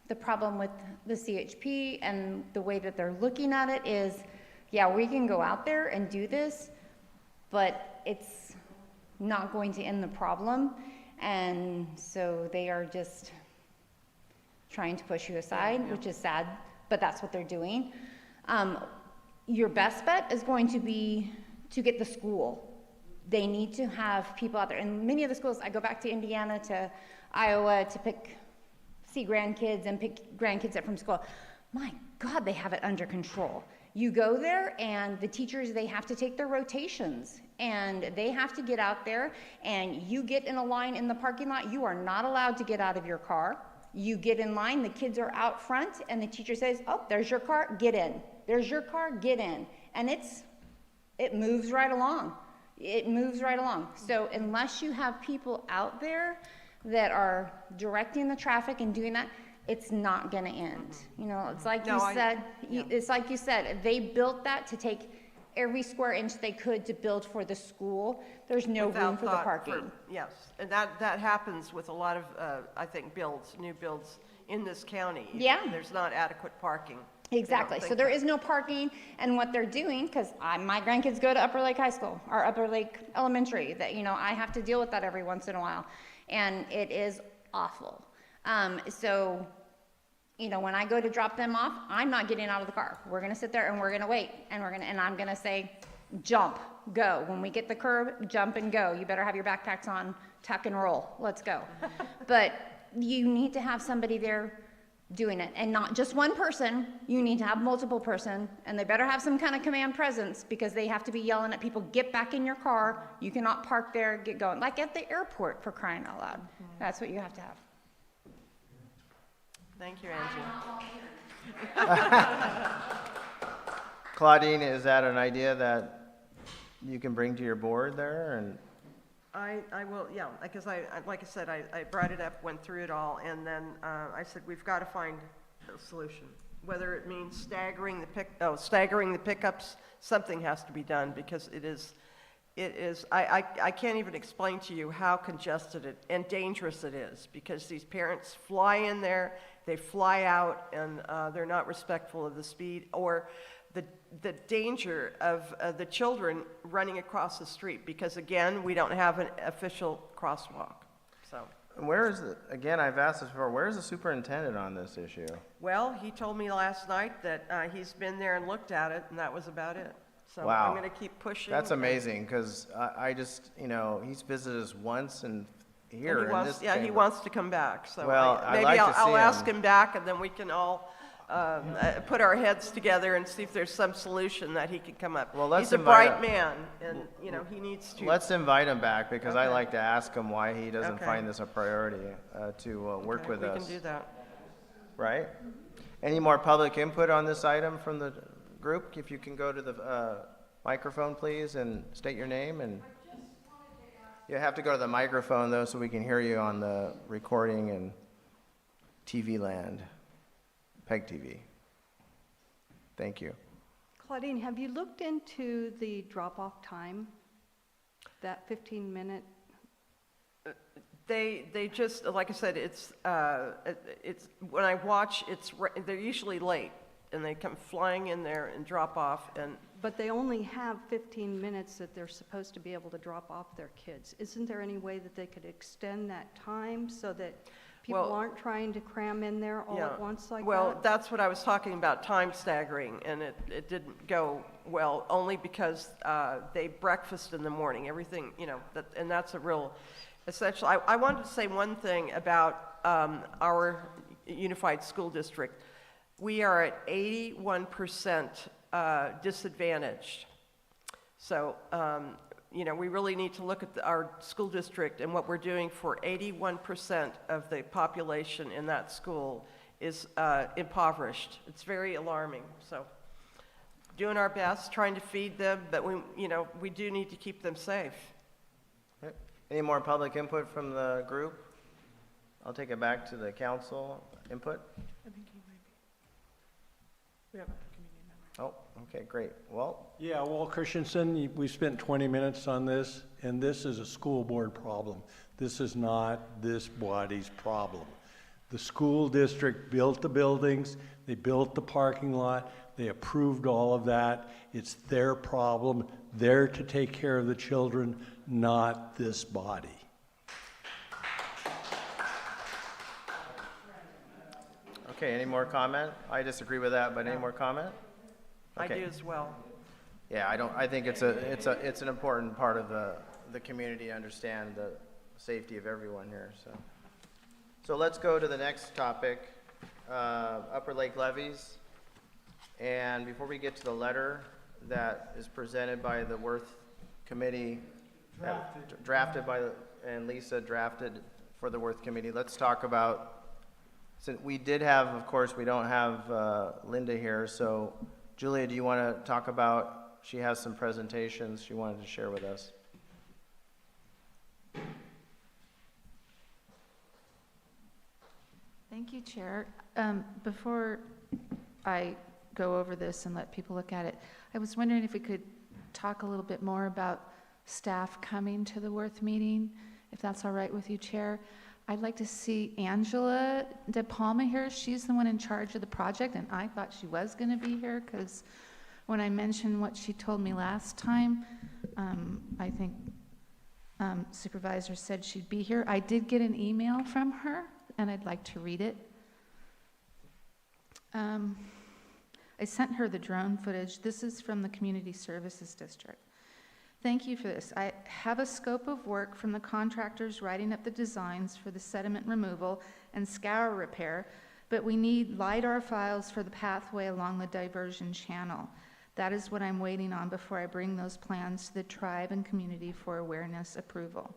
the problem with the CHP and the way that they're looking at it is, yeah, we can go out there and do this, but it's not going to end the problem. And so they are just trying to push you aside, which is sad, but that's what they're doing. Your best bet is going to be to get the school. They need to have people out there. And many of the schools, I go back to Indiana, to Iowa to see grandkids and pick grandkids up from school. My God, they have it under control. You go there and the teachers, they have to take their rotations and they have to get out there, and you get in a line in the parking lot. You are not allowed to get out of your car. You get in line, the kids are out front, and the teacher says, oh, there's your car, get in. There's your car, get in. And it moves right along. It moves right along. So unless you have people out there that are directing the traffic and doing that, it's not gonna end. You know, it's like it's like you said, they built that to take every square inch they could to build for the school. There's no room for the parking. Yes, and that happens with a lot of, I think, new builds in this county. Yeah. There's not adequate parking. Exactly. So there is no parking, and what they're doing, because my grandkids go to Upper Lake High School or Upper Lake Elementary, that, you know, I have to deal with that every once in a while, and it is awful. So, you know, when I go to drop them off, I'm not getting out of the car. We're gonna sit there and we're gonna wait, and I'm gonna say, jump, go. When we get the curb, jump and go. You better have your backpacks on, tuck and roll. Let's go. But you need to have somebody there doing it, and not just one person. You need to have multiple person, and they better have some kind of command presence, because they have to be yelling at people, get back in your car. You cannot park there, get going. Like at the airport, for crying out loud. That's what you have to have. Thank you, Angie. Claudine, is that an idea that you can bring to your board there? And I will, yeah, because like I said, I brought it up, went through it all, and then I said, we've got to find a solution. Whether it means staggering the pickups, something has to be done, because it is, I can't even explain to you how congested and dangerous it is, because these parents fly in there, they fly out, and they're not respectful of the speed, or the danger of the children running across the street, because again, we don't have an official crosswalk, so. where is again, I've asked this before, where is the superintendent on this issue? Well, he told me last night that he's been there and looked at it, and that was about it. So Wow. I'm gonna keep pushing. That's amazing, because I just, he's visited us once and And here he in wants, this yeah, he chamber. wast to come back, so Well, I'd maybe like to see I'll ask him. him back, and then we can all put our heads together and see if there's some solution that he can come up. Well, let's He's a invite bright him. man, and, he needs to. Let's invite him back, because I Okay. like to ask him why he doesn't Okay. find this a priority to work Okay, with us. We can do that. Right? Any more public input on this item from the group? If you can go to the microphone, please, and state your name. And you have to go to the microphone, though, so we can hear you on the recording and TV land, PEG TV. Thank you. Claudine, have you looked into the drop-off time? That 15-minute? They just, like I said, it's, when I watch, they're usually late, and they come flying in there and drop off, and But they only have 15 minutes that they're supposed to be able to drop off their kids. Isn't there any way that they could extend that time so that people Well, aren't trying to cram in there all at once like that? Well, that's what I was talking about, time staggering, and it didn't go well, only because they breakfast in the morning, everything, and that's a real essential. I wanted to say one thing about our unified school district. We are at 81% disadvantaged. So, we really need to look at our school district, and what we're doing for 81% of the population in that school is impoverished. It's very alarming. So, doing our best, trying to feed them, but we do need to keep them safe. Right. Any more public input from the group? I'll take it back to the council input. I think he might be. We have a community member. Oh, okay, great. Well, Yeah, Walt Christensen, we spent 20 minutes on this, and this is a school board problem. This is not this body's problem. The school district built the buildings, they built the parking lot, they approved all of that. It's their problem. They're to take care of the children, not this body. okay, any more comment? I disagree with that, but any more comment? I Okay. do as well. Yeah, I think it's an important part of the community to understand the safety of everyone here, so. So let's go to the next topic, Upper Lake levies. And before we get to the letter that is presented by the Worth Committee, drafted by, and Lisa drafted for the Worth Committee, let's talk about, since we did have, of course, we don't have Linda here, so Julia, do you want to talk about, she has some presentations she wanted to share with us. Thank you, Chair. Before I go over this and let people look at it, I was wondering if we could talk a little bit more about staff coming to the Worth meeting, if that's all right with you, Chair. I'd like to see Angela De Palma here. She's the one in charge of the project, and I thought she was going to be here because when I mentioned what she told me last time, I think Supervisor said she'd be here. I did get an email from her, and I'd like to read it. I sent her the drone footage. This is from the Community Services District. Thank you for this. I have a scope of work from the contractors writing up the designs for the sediment removal and scour repair, but we need LiDAR files for the pathway along the diversion channel. That is what I'm waiting on before I bring those plans to the tribe and community for awareness approval.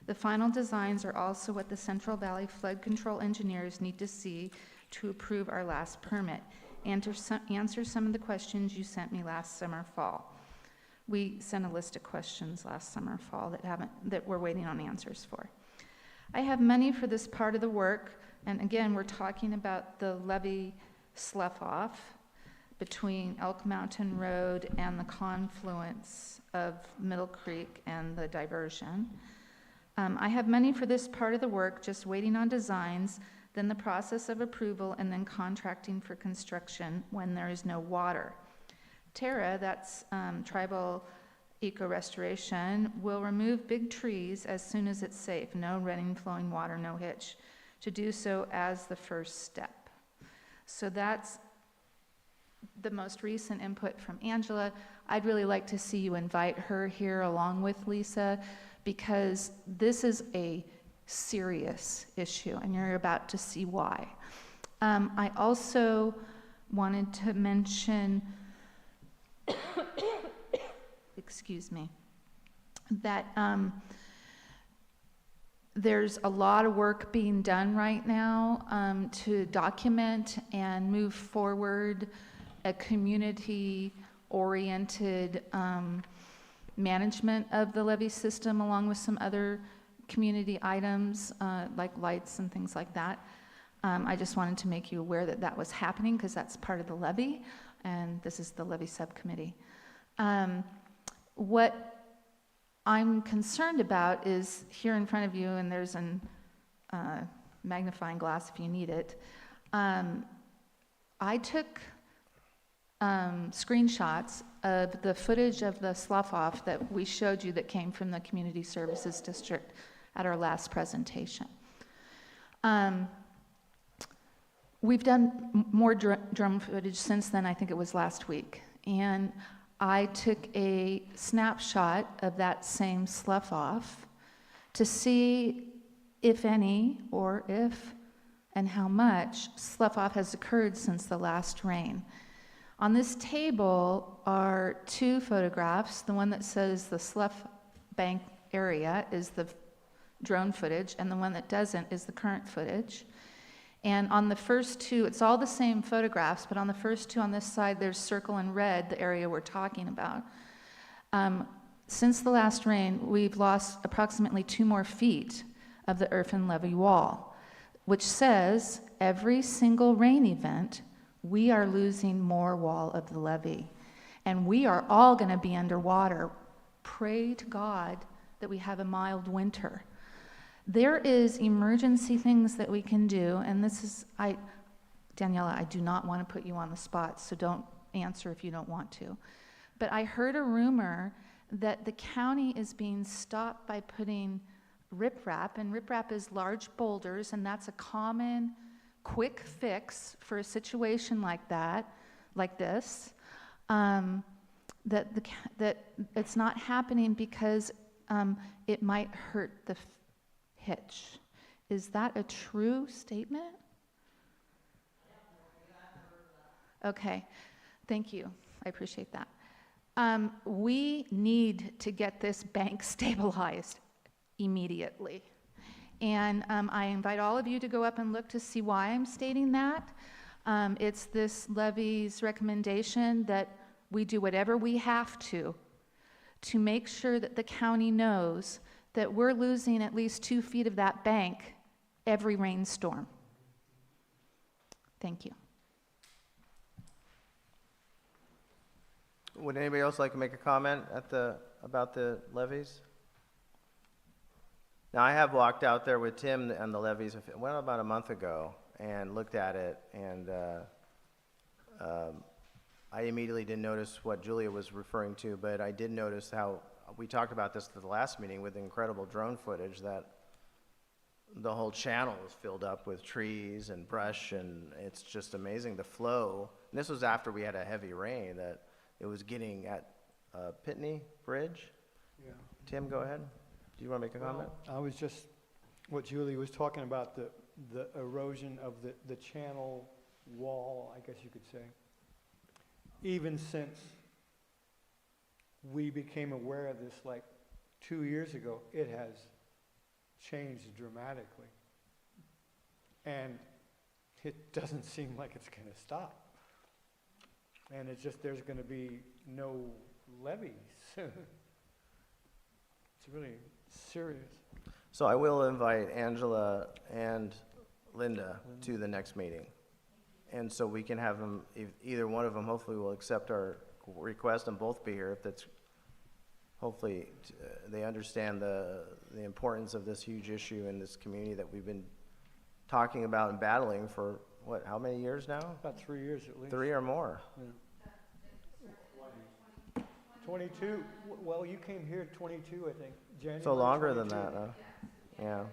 The final designs are also what the Central Valley Flood Control engineers need to see to approve our last permit. Answer some of the questions you sent me last summer, fall. We sent a list of questions last summer, fall that we're waiting on answers for. I have money for this part of the work, and again, we're talking about the levee slough off between Elk Mountain Road and the confluence of Middle Creek and the diversion. I have money for this part of the work, just waiting on designs, then the process of approval, and then contracting for construction when there is no water. Terra, that's Tribal Eco Restoration, will remove big trees as soon as it's safe. No running, flowing water, no hitch. To do so as the first step. So that's the most recent input from Angela. I'd really like to see you invite her here along with Lisa, because this is a serious issue, and you're about to see why. I also wanted to mention, excuse me, that there's a lot of work being done right now to document and move forward a community-oriented management of the levee system, along with some other community items like lights and things like that. I just wanted to make you aware that that was happening, because that's part of the levee, and this is the levee subcommittee. What I'm concerned about is here in front of you, and there's a magnifying glass if you need it. I took screenshots of the footage of the slough off that we showed you that came from the Community Services District at our last presentation. We've done more drone footage since then. I think it was last week. And I took a snapshot of that same slough off to see if any, or if and how much slough off has occurred since the last rain. On this table are two photographs. The one that says the slough bank area is the drone footage, and the one that doesn't is the current footage. And on the first two, it's all the same photographs, but on the first two on this side, there's circle in red, the area we're talking about. Since the last rain, we've lost approximately 2 more feet of the earthen levee wall, which says every single rain event, we are losing more wall of the levee. And we are all going to be underwater. Pray to God that we have a mild winter. There is emergency things that we can do, and this is, Daniela, I do not want to put you on the spot, so don't answer if you don't want to. But I heard a rumor that the county is being stopped by putting riprap, and riprap is large boulders, and that's a common quick fix for a situation like that, like this, that it's not happening because it might hurt the hitch. Is that a true statement? Okay, thank you. I appreciate that. We need to get this bank stabilized immediately. And I invite all of you to go up and look to see why I'm stating that. It's this levee's recommendation that we do whatever we have to make sure that the county knows that we're losing at least 2 feet of that bank every rainstorm. Thank you. Would anybody else like to make a comment about the levees? Now, I have walked out there with Tim on the levees, well, about a month ago, and looked at it, and I immediately didn't notice what Julia was referring to, but I did notice how we talked about this at the last meeting with incredible drone footage, that the whole channel was filled up with trees and brush, and it's just amazing the flow. And this was after we had a heavy rain that it was getting at Pitney Bridge. Yeah. Tim, go ahead. Do you want to make a comment? I was just, what Julie was talking about, the erosion of the channel wall, I guess you could say. Even since we became aware of this like 2 years ago, it has changed dramatically. And it doesn't seem like it's gonna stop. And it's just, there's gonna be no levy soon. It's really serious. So I will invite Angela and Linda to the next meeting. And so we can have them, if either one of them hopefully will accept our request and both be here if that's, hopefully they understand the importance of this huge issue in this community that we've been talking about and battling for, what, how many years now? About 3 years at least. 3 or more. Yeah. 22, well, you came here 22, I think, January. So longer than 22. that, huh? Yeah.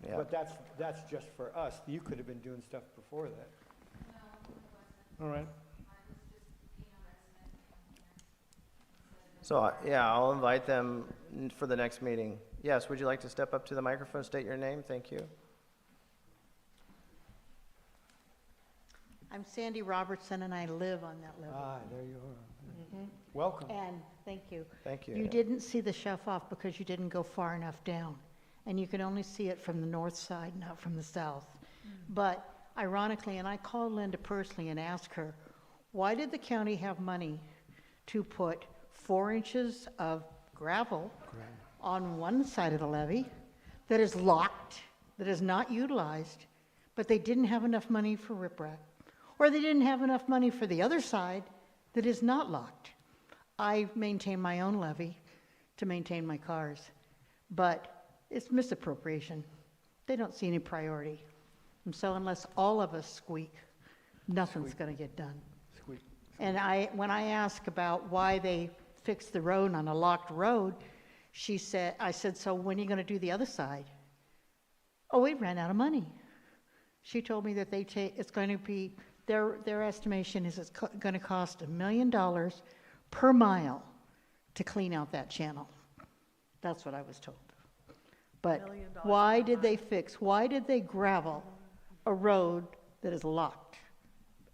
Yeah. But that's just for us. You could have been doing stuff before that. All right. So, yeah, I'll invite them for the next meeting. Yes, would you like to step up to the microphone, state your name? Thank you. I'm Sandy Robertson, and I live on that levee. Ah, there you are. Welcome. And, thank you. Thank you. You didn't see the chef off because you didn't go far enough down. And you can only see it from the north side, not from the south. But ironically, and I called Linda personally and asked her, why did the county have money to put 4 inches of gravel on one side of the levee that is locked, that is not utilized, but they didn't have enough money for riprap? Or they didn't have enough money for the other side that is not locked. I maintain my own levee to maintain my cars, but it's misappropriation. They don't see any priority. And so unless all of us squeak, nothing's going to get done. Squeak. And when I asked about why they fixed the road on a locked road, I said, so when are you going to do the other side? Oh, we ran out of money. She told me that it's going to be, their estimation is it's going to cost $1 million per mile to clean out that channel. That's what I was told. But why did they gravel a road that is locked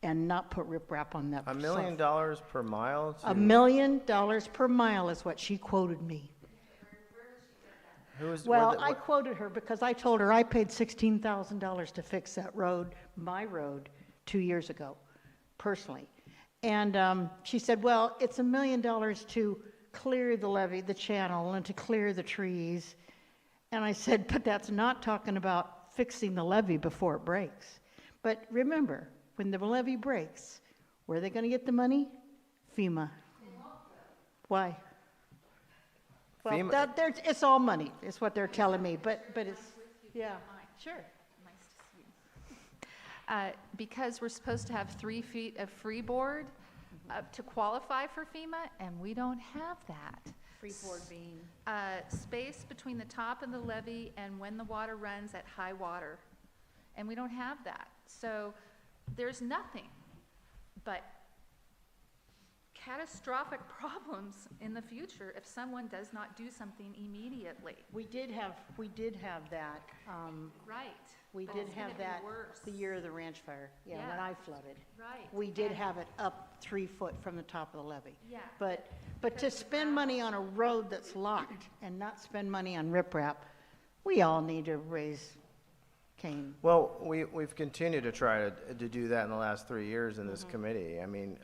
and not put riprap on that? $1 million per mile? $1 million per mile is what she quoted me. Well, I quoted her because I told her I paid $16,000 to fix that road, my road, 2 years ago, personally. And she said, well, it's $1 million to clear the levee, the channel, and to clear the trees. And I said, but that's not talking about fixing the levee before it breaks. But remember, when the levee breaks, where are they going to get the money? FEMA. Why? Well, FEMA. It's all money, is what they're telling me, but it's, yeah, sure. Nice to see you. Because we're supposed to have 3 feet of freeboard to qualify for FEMA, and we don't have that. Freeboard being? Space between the top of the levee and when the water runs at high water. And we don't have that. So there's nothing but catastrophic problems in the future if someone does not do something immediately. We did have that. Right. We But did it's have gonna be that worse. the year of the ranch fire, when Yeah. I flooded. Right. We did And- have it up 3 foot from the top of the levee. Yeah. But to spend money on a road that's locked and not spend money on riprap, we all need to raise Cain. Well, we've continued to try to do that in the last 3 years in this committee. I mean,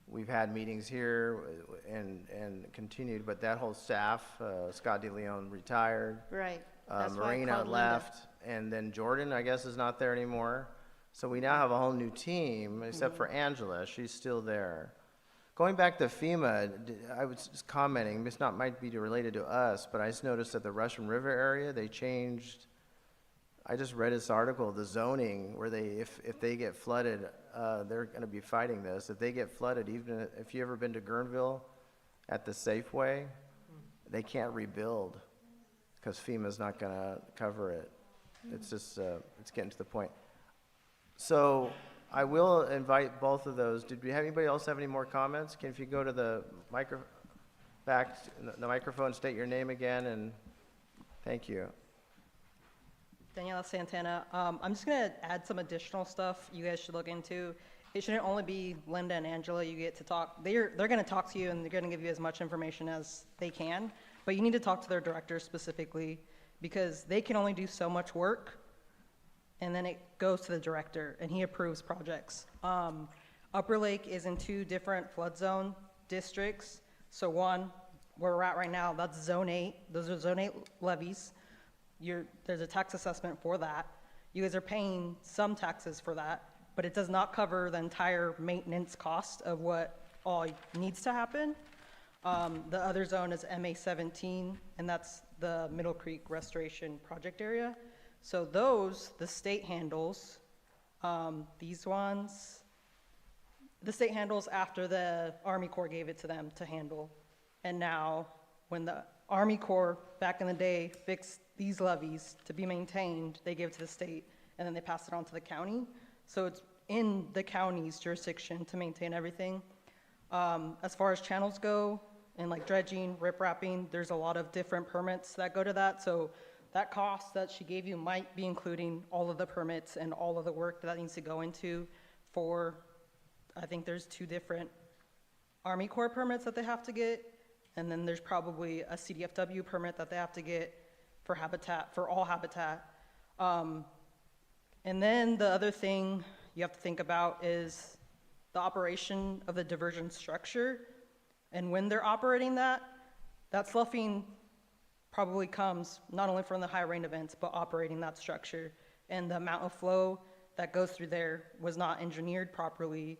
we've had meetings here and continued, but that whole staff, Scott DeLeon retired. Right. That's why I Marina called Linda. left, and then Jordan, I guess, is not there anymore. So we now have a whole new team, except for Angela, she's still there. Going back to FEMA, I was just commenting, this might be related to us, but I just noticed that the Russian River area, they changed, I just read this article, the zoning, where if they get flooded, they're gonna be fighting this. If they get flooded, even if you ever been to Guerneville at the Safeway, they can't rebuild because FEMA's not gonna cover it. It's just, it's getting to the point. So I will invite both of those. Did we have anybody else have any more comments? If you go to the the microphone, state your name again, and thank you. Daniela Santana. I'm just going to add some additional stuff you guys should look into. It shouldn't only be Linda and Angela you get to talk. They're going to talk to you and they're going to give you as much information as they can, but you need to talk to their director specifically because they can only do so much work, and then it goes to the director, and he approves projects. Upper Lake is in 2 different flood zone districts. So one, where we're at right now, that's Zone 8. Those are Zone 8 levies. There's a tax assessment for that. You guys are paying some taxes for that, but it does not cover the entire maintenance cost of what all needs to happen. The other zone is MA 17, and that's the Middle Creek Restoration Project area. So those, the state handles. These ones, the state handles after the Army Corps gave it to them to handle. And now, when the Army Corps, back in the day, fixed these levees to be maintained, they gave it to the state, and then they passed it on to the county. So it's in the county's jurisdiction to maintain everything. As far as channels go, and like dredging, riprapping, there's a lot of different permits that go to that. So that cost that she gave you might be including all of the permits and all of the work that needs to go into for, I think there's 2 different Army Corps permits that they have to get. And then there's probably a CDFW permit that they have to get for habitat, for all habitat. And then the other thing you have to think about is the operation of the diversion structure. And when they're operating that sloughing probably comes not only from the high rain events, but operating that structure. And the amount of flow that goes through there was not engineered properly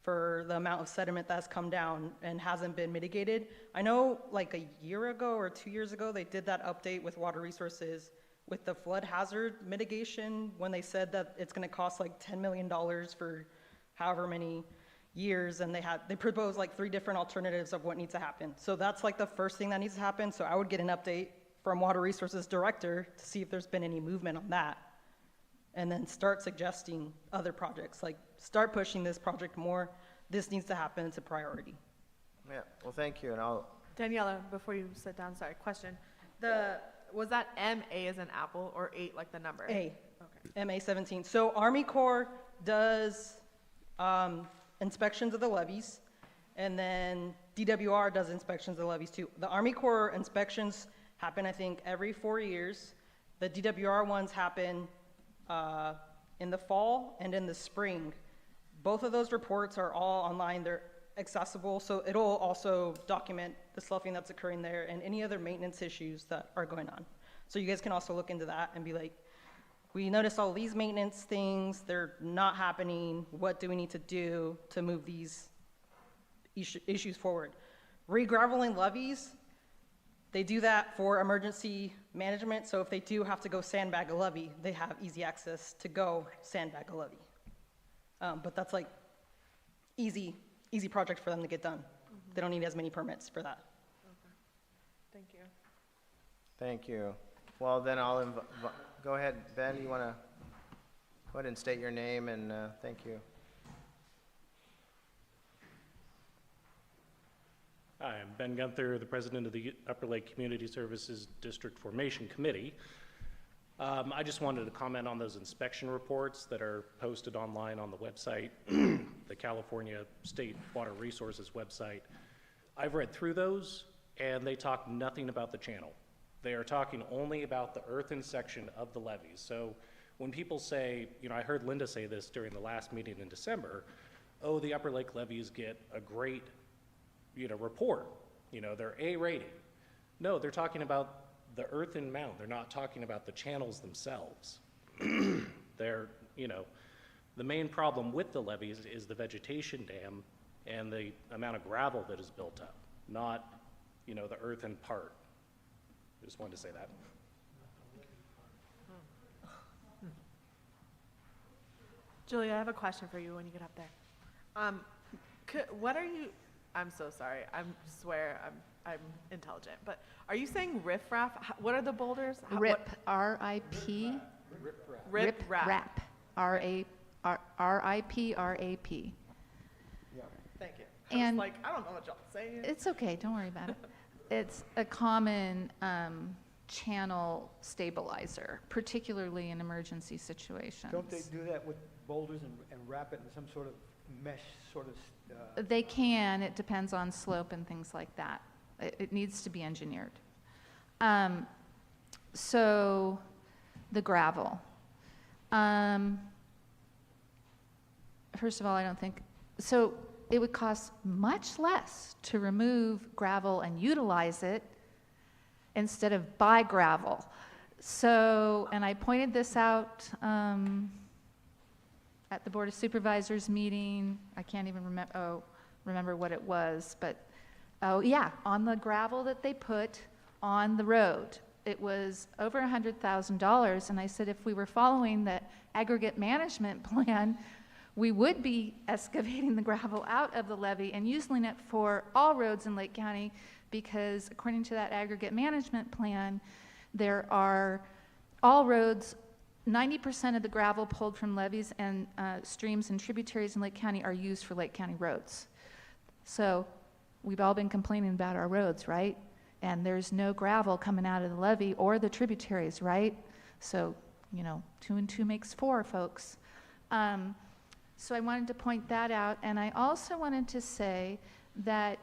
for the amount of sediment that's come down and hasn't been mitigated. I know like a year ago or 2 years ago, they did that update with Water Resources with the flood hazard mitigation when they said that it's gonna cost like $10 million for however many years, and they proposed like 3 different alternatives of what needs to happen. So that's like the first thing that needs to happen. So I would get an update from Water Resources Director to see if there's been any movement on that. And then start suggesting other projects, like start pushing this project more. This needs to happen, it's a priority. Yeah, well, thank you, and I'll, Daniela, before you sit down, sorry, question. Was that MA as an apple or 8 like the number? A. Okay. MA 17. So Army Corps does inspections of the levees, and then DWR does inspections of the levees too. The Army Corps inspections happen, I think, every 4 years. The DWR ones happen in the fall and in the spring. Both of those reports are all online. They're accessible, so it'll also document the sloughing that's occurring there and any other maintenance issues that are going on. So you guys can also look into that and be like, we noticed all these maintenance things, they're not happening. What do we need to do to move these issues forward? Re-graveling levees, they do that for emergency management. So if they do have to go sandbag a levee, they have easy access to go sandbag a levee. But that's like easy project for them to get done. They don't need as many permits for that. Thank you. thank you. Well, then I'll go ahead, Ben, you wanna go ahead and state your name and, thank you. Hi, I'm Ben Gunther, the president of the Upper Lake Community Services District Formation Committee. I just wanted to comment on those inspection reports that are posted online on the website, the California State Water Resources website. I've read through those, and they talk nothing about the channel. They are talking only about the earthen section of the levees. So when people say, you know, I heard Linda say this during the last meeting in December, oh, the Upper Lake levees get a great, you know, report. You know, they're A rating. No, they're talking about the earthen mound. They're not talking about the channels themselves. They're, you know, the main problem with the levees is the vegetation dam and the amount of gravel that is built up, not, you know, the earthen part. Just wanted to say that. Julia, I have a question for you when you get up there. What are you, I'm so sorry, I swear I'm intelligent, but are you saying riffraff? What are the boulders? RIP, R-I-P. Riprap. R-I-P-R-A-P. Thank you. I And was like, I don't know what y'all saying. it's okay, don't worry about it. It's a common channel stabilizer, particularly in emergency situations. Don't they do that with boulders and wrap it in some sort of mesh sort of? They can, it depends on slope and things like that. It needs to be engineered. So, the gravel. First of all, I don't think, so it would cost much less to remove gravel and utilize it instead of buy gravel. So, and I pointed this out at the Board of Supervisors meeting. I can't even remember what it was, but, oh yeah, on the gravel that they put on the road. It was over $100,000, and I said if we were following the aggregate management plan, we would be excavating the gravel out of the levee and using it for all roads in Lake County, because according to that aggregate management plan, there are all roads, 90% of the gravel pulled from levees and streams and tributaries in Lake County are used for Lake County roads. So we've all been complaining about our roads, right? And there's no gravel coming out of the levee or the tributaries, right? So, 2 and 2 makes 4, folks. So I wanted to point that out, and I also wanted to say that,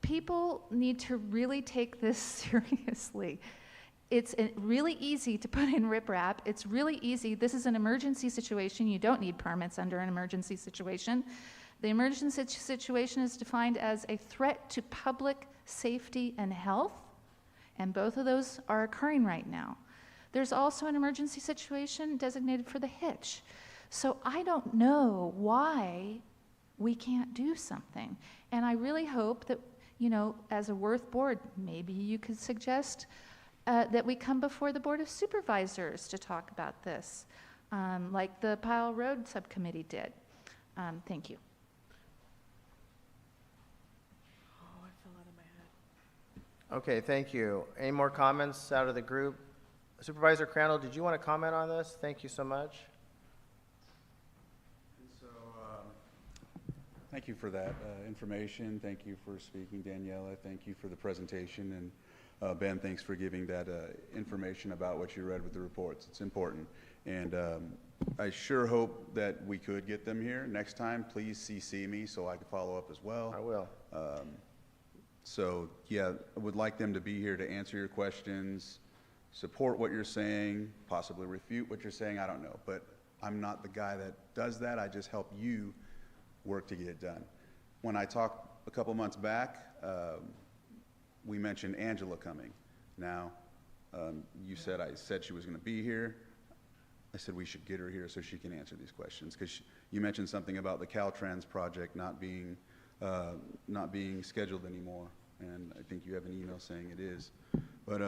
people need to really take this seriously. It's really easy to put in riprap. It's really easy. This is an emergency situation. You don't need permits under an emergency situation. The emergency situation is defined as a threat to public safety and health, and both of those are occurring right now. There's also an emergency situation designated for the hitch. So I don't know why we can't do something. And I really hope that, as a Worth board, maybe you could suggest that we come before the Board of Supervisors to talk about this, like the Pile Road Subcommittee did. Thank you. Okay, thank you. Any more comments out of the group? Supervisor Crandall, did you want to comment on this? Thank you so much. So, thank you for that information. Thank you for speaking, Daniela. Thank you for the presentation. And Ben, thanks for giving that information about what you read with the reports. It's important. And I sure hope that we could get them here. Next time, please CC me so I can follow up as well. I will. So, yeah, I would like them to be here to answer your questions, support what you're saying, possibly refute what you're saying, I don't know. But I'm not the guy that does that. I just help you work to get it done. When I talked a couple months back, we mentioned Angela coming. Now, I said she was going to be here. I said we should get her here so she can answer these questions, because you mentioned something about the Caltrans project not being scheduled anymore, and I think you have an email saying it is. But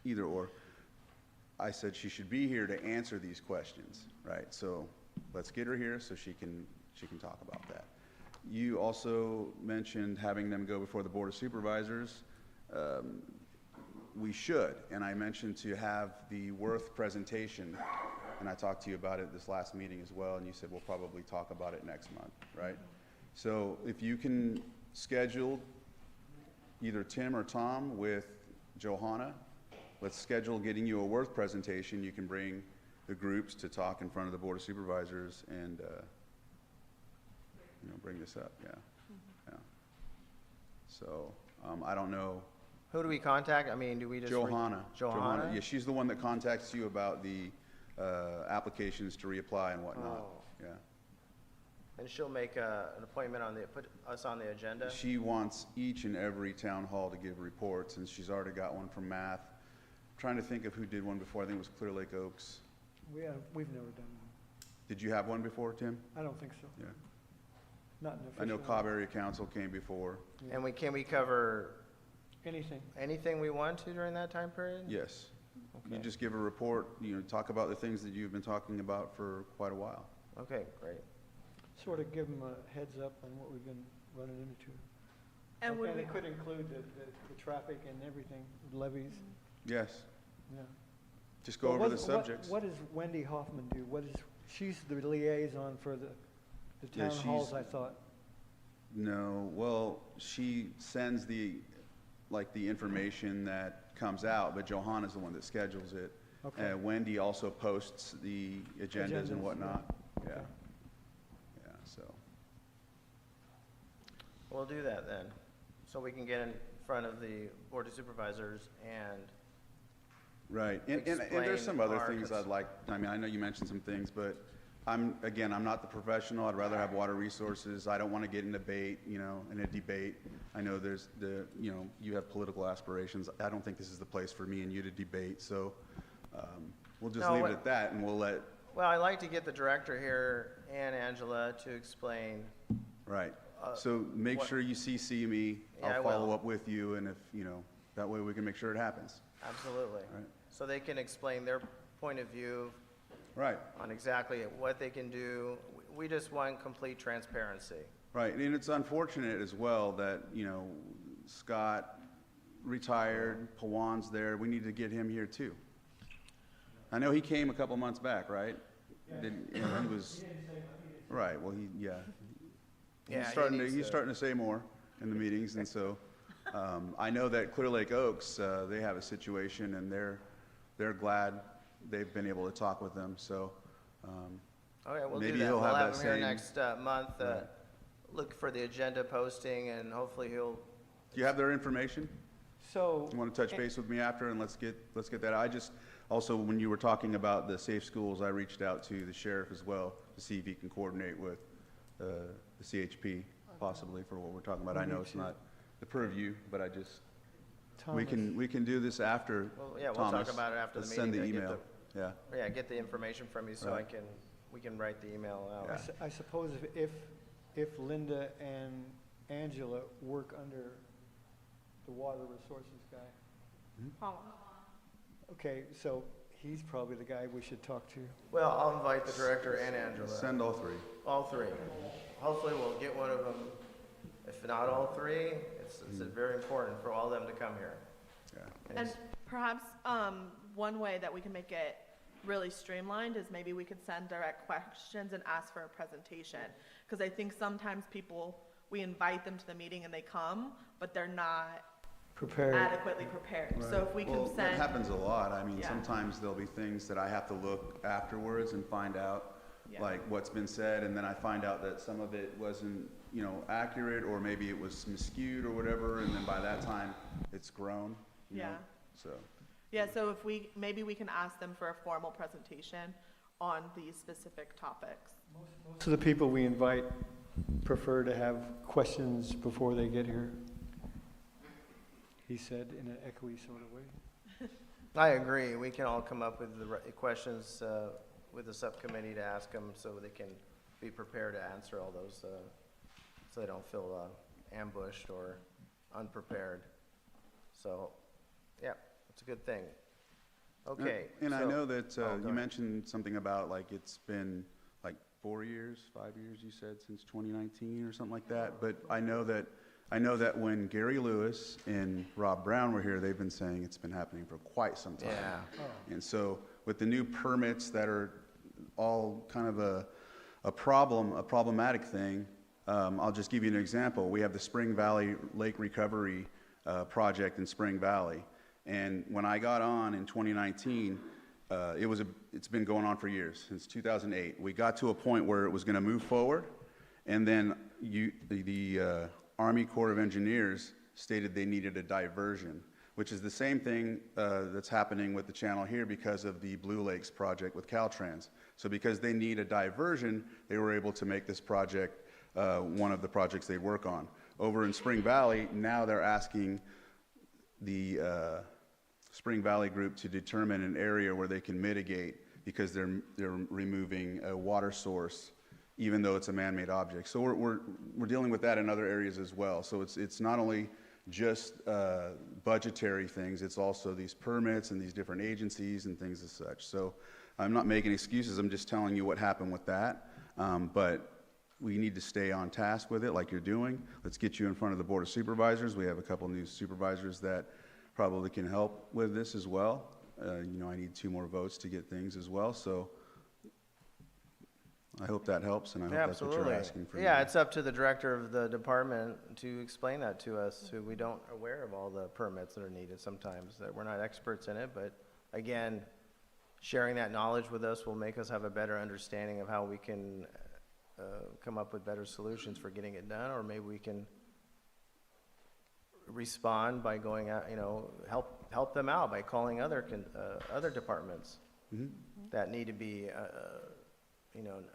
either or. I said she should be here to answer these questions, right? So let's get her here so she can talk about that. You also mentioned having them go before the Board of Supervisors. We should, and I mentioned to have the Worth presentation, and I talked to you about it this last meeting as well, and you said we'll probably talk about it next month, right? So if you can schedule either Tim or Tom with Johanna, let's schedule getting you a Worth presentation. You can bring the groups to talk in front of the Board of Supervisors and bring this up, yeah. So I don't know. Who do we contact? I mean, do we just... Johanna. Johanna? Yeah, she's the one that contacts you about the applications to reapply and whatnot. Oh. Yeah. And she'll make an appointment put us on the agenda? She wants each and every town hall to give reports, and she's already got one from Math. I'm trying to think of who did one before. I think it was Clear Lake Oaks. We've never done one. Did you have one before, Tim? I don't think so. Yeah. Not an official. I know Cobb Area Council came before. Yeah. And can we cover anything we want to during that time period? Yes. Okay. You just give a report, talk about the things that you've been talking about for quite a while. Okay, great. Sort of give them a heads up on what we've been running into. And it could include the traffic and everything, levies. Yes. Yeah. Just go over the subjects. What does Wendy Hoffman do? She's the liaison for the town halls, I thought. No, well, she sends the information that comes out, but Johanna's the one that schedules it. Okay. Wendy also posts the agendas and whatnot. Yeah. Okay. Yeah, so. We'll do that then. so we can get in front of the Board of Supervisors and Right, and there's explain some other our things I'd like, I mean, I know you mentioned some things, but I'm not the professional, I'd rather have water resources, I don't wanna get in debate, in a debate. I know there's you have political aspirations, I don't think this is the place for me and you to debate, so, we'll just No, leave it what- at that, and we'll let, Well, I'd like to get the director here and Angela to explain. right. So make what- sure you CC me, Yeah, I I'll will. follow up with you, and if, that way we can make sure it happens. Absolutely. Right. So they can explain their point of view Right. on exactly what they can do. We just want complete transparency. Right, and it's unfortunate as well that, Scott retired, Pawan's there, we need to get him here too. I know he came a couple months back, right? He was, right, well, Yeah, he's he starting to, needs he's to- starting to say more in the meetings, and so, I know that Clear Lake Oaks, they have a situation, and they're glad they've been able to talk with them, so, Okay, we'll do maybe that. he'll We'll have have that him here same- next month. Right. Look for the agenda posting, and hopefully he'll. do you have their information? So. You want to touch base with me after, and let's get that. I just, also, when you were talking about the safe schools, I reached out to the sheriff as well to see if he can coordinate with the CHP possibly for what we're talking about. I know it's not the purview, but I just, we can do this after, Well, yeah, we'll Thomas. talk about it after the Let's send the meeting. email, yeah. Yeah, get the information from you so Right. we can write the email out. I suppose if Linda and Angela work under the water resources guy. Okay, so he's probably the guy we should talk to. Well, I'll invite the director and Angela. Send all three. All three. Hopefully we'll get one of them. If not all three, it's very important for all of them to come here. Yeah. And perhaps one way that we can make it really streamlined is maybe we could send direct questions and ask for a presentation. Because I think sometimes we invite them to the meeting and they come, but they're not Prepared. adequately prepared. So if we can Well, that send, happens a lot. I mean, Yeah. sometimes there'll be things that I have to look afterwards and find out, Yeah. like what's been said, and then I find out that some of it wasn't, accurate, or maybe it was skewed or whatever, and then by that time, it's grown, Yeah. so. yeah, so if maybe we can ask them for a formal presentation on these specific topics. Most of the people we invite prefer to have questions before they get here. He said in an echoey sort of way. I agree. We can all come up with the questions with the subcommittee to ask them so they can be prepared to answer all those, so they don't feel ambushed or unprepared. So, yeah, it's a good thing. Okay. And I so- know that Oh, go you ahead. mentioned something about, like, it's been like 4 years, 5 years, you said, since 2019 or something like that, but I know that when Gary Lewis and Rob Brown were here, they've been saying it's been happening for quite some time. Yeah. And so with the new permits that are all kind of a problematic thing, I'll just give you an example. We have the Spring Valley Lake Recovery project in Spring Valley. And when I got on in 2019, it's been going on for years, since 2008. We got to a point where it was going to move forward, and then the Army Corps of Engineers stated they needed a diversion, which is the same thing that's happening with the channel here because of the Blue Lakes project with Caltrans. So because they need a diversion, they were able to make this project one of the projects they work on. Over in Spring Valley, now they're asking the Spring Valley Group to determine an area where they can mitigate because they're removing a water source, even though it's a man-made object. So we're dealing with that in other areas as well. So it's not only just budgetary things, it's also these permits and these different agencies and things as such. So I'm not making excuses, I'm just telling you what happened with that. But we need to stay on task with it like you're doing. Let's get you in front of the Board of Supervisors. We have a couple new supervisors that probably can help with this as well. I need 2 more votes to get things as well, so I hope that helps, and I hope Yeah, that's what you're absolutely. asking for. Yeah, it's up to the director of the department to explain that to us, who we don't aware of all the permits that are needed sometimes, that we're not experts in it, but again, sharing that knowledge with us will make us have a better understanding of how we can come up with better solutions for getting it done, or maybe we can respond by going out, help them out by calling other departments that need to be,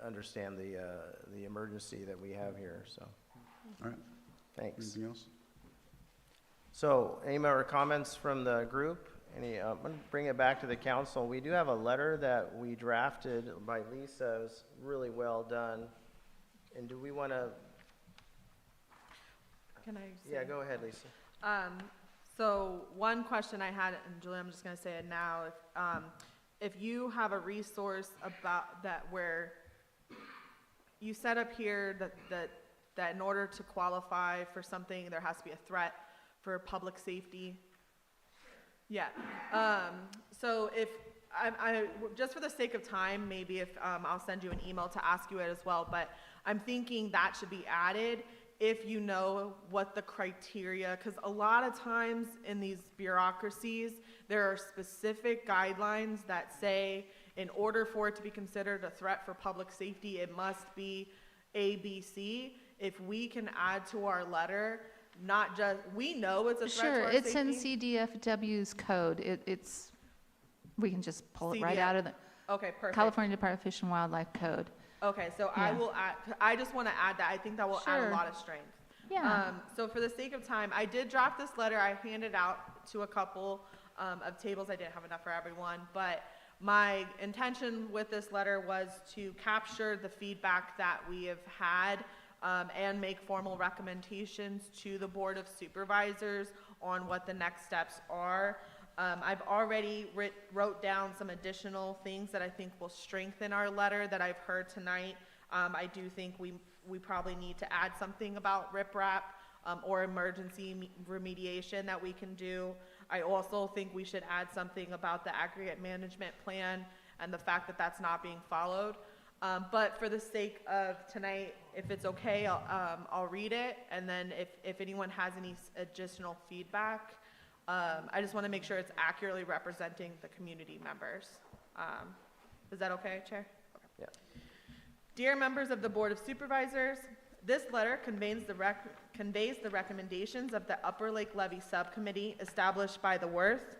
understand the emergency that we have here, so. All right. Thanks. Anything else? So, any more comments from the group? I'm going to bring it back to the council. We do have a letter that we drafted by Lisa. It was really well done. And do we want to? Can I? Yeah, go ahead, Lisa. So one question I had, and Julie, I'm just going to say it now. If you have a resource about that where you set up here that in order to qualify for something, there has to be a threat for public safety. Yeah. So if I just for the sake of time, maybe if I'll send you an email to ask you it as well, but I'm thinking that should be added if you know what the criteria, because a lot of times in these bureaucracies, there are specific guidelines that say in order for it to be considered a threat for public safety, it must be A, B, C. If we can add to our letter, not just, we know it's a threat to our safety. Sure, it's in CDFW's code. It's, we can just pull it right CDF. out of the Okay, perfect. California Department of Fish and Wildlife Code. Okay, so Yeah. I will add, I just want to add that. I think that will add Sure. a lot of strength. Yeah. So for the sake of time, I did draft this letter. I handed out to a couple of tables. I didn't have enough for everyone, but my intention with this letter was to capture the feedback that we have had and make formal recommendations to the Board of Supervisors on what the next steps are. I've already wrote down some additional things that I think will strengthen our letter that I've heard tonight. I do think we probably need to add something about riprap or emergency remediation that we can do. I also think we should add something about the aggregate management plan and the fact that that's not being followed. But for the sake of tonight, if it's okay, I'll read it, and then if anyone has any additional feedback, I just want to make sure it's accurately representing the community members. Is that okay, Chair? Okay. Yeah. Dear members of the Board of Supervisors, this letter conveys the recommendations of the Upper Lake Levee Subcommittee established by the Worth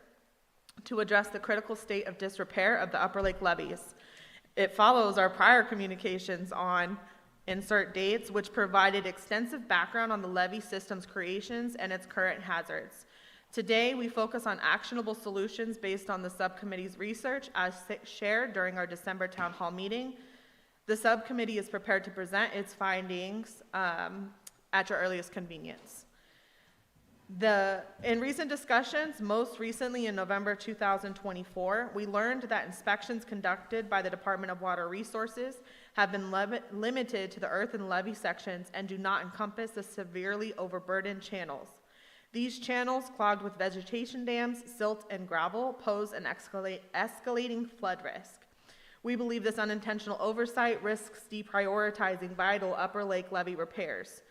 to address the critical state of disrepair of the Upper Lake levees. It follows our prior communications on insert dates, which provided extensive background on the levee system's creations and its current hazards. Today, we focus on actionable solutions based on the subcommittee's research as shared during our December town hall meeting. The subcommittee is prepared to present its findings at your earliest convenience. In recent discussions, most recently in November 2024, we learned that inspections conducted by the Department of Water Resources have been limited to the earth and levee sections and do not encompass the severely overburdened channels. These channels, clogged with vegetation dams, silt, and gravel, pose an escalating flood risk. We believe this unintentional oversight risks deprioritizing vital Upper Lake levee repairs.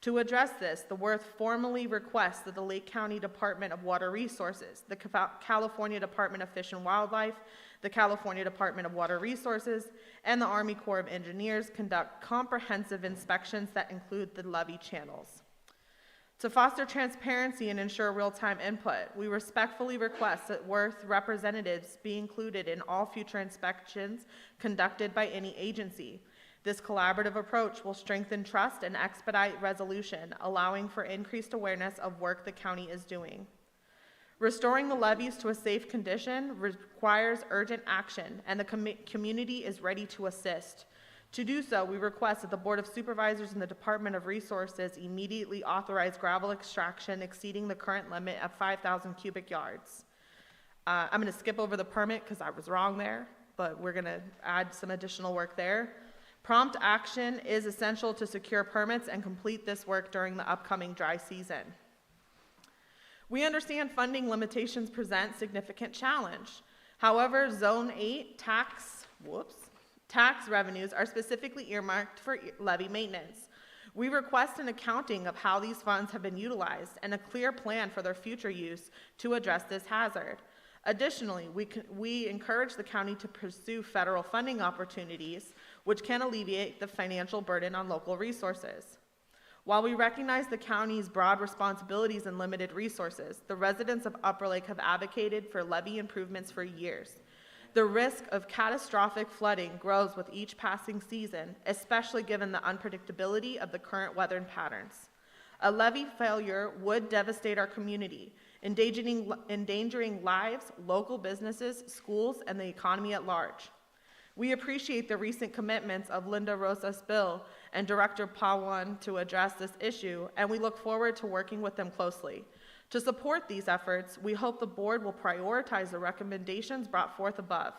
To address this, the Worth formally requests that the Lake County Department of Water Resources, the California Department of Fish and Wildlife, the California Department of Water Resources, and the Army Corps of Engineers conduct comprehensive inspections that include the levee channels. To foster transparency and ensure real-time input, we respectfully request that Worth representatives be included in all future inspections conducted by any agency. This collaborative approach will strengthen trust and expedite resolution, allowing for increased awareness of work the county is doing. Restoring the levees to a safe condition requires urgent action, and the community is ready to assist. To do so, we request that the Board of Supervisors and the Department of Resources immediately authorize gravel extraction exceeding the current limit of 5,000 cubic yards. I'm going to skip over the permit because I was wrong there, but we're going to add some additional work there. Prompt action is essential to secure permits and complete this work during the upcoming dry season. We understand funding limitations present significant challenge. However, Zone 8 tax revenues are specifically earmarked for levee maintenance. We request an accounting of how these funds have been utilized and a clear plan for their future use to address this hazard. Additionally, we encourage the county to pursue federal funding opportunities which can alleviate the financial burden on local resources. While we recognize the county's broad responsibilities and limited resources, the residents of Upper Lake have advocated for levee improvements for years. The risk of catastrophic flooding grows with each passing season, especially given the unpredictability of the current weather patterns. A levee failure would devastate our community, endangering lives, local businesses, schools, and the economy at large. We appreciate the recent commitments of Linda Rosas-Bill and Director Pawan to address this issue, and we look forward to working with them closely. To support these efforts, we hope the board will prioritize the recommendations brought forth above.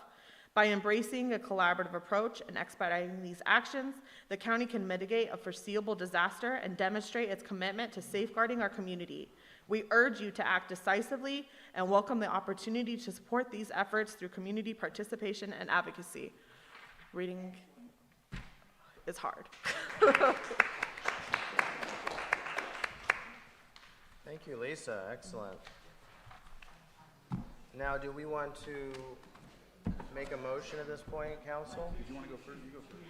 By embracing a collaborative approach and expediting these actions, the county can mitigate a foreseeable disaster and demonstrate its commitment to safeguarding our community. We urge you to act decisively and welcome the opportunity to support these efforts through community participation and advocacy. Reading is hard. Thank you, Lisa. Excellent. Now, do we want to make a motion at this point, council? Did you want to go first? You go first.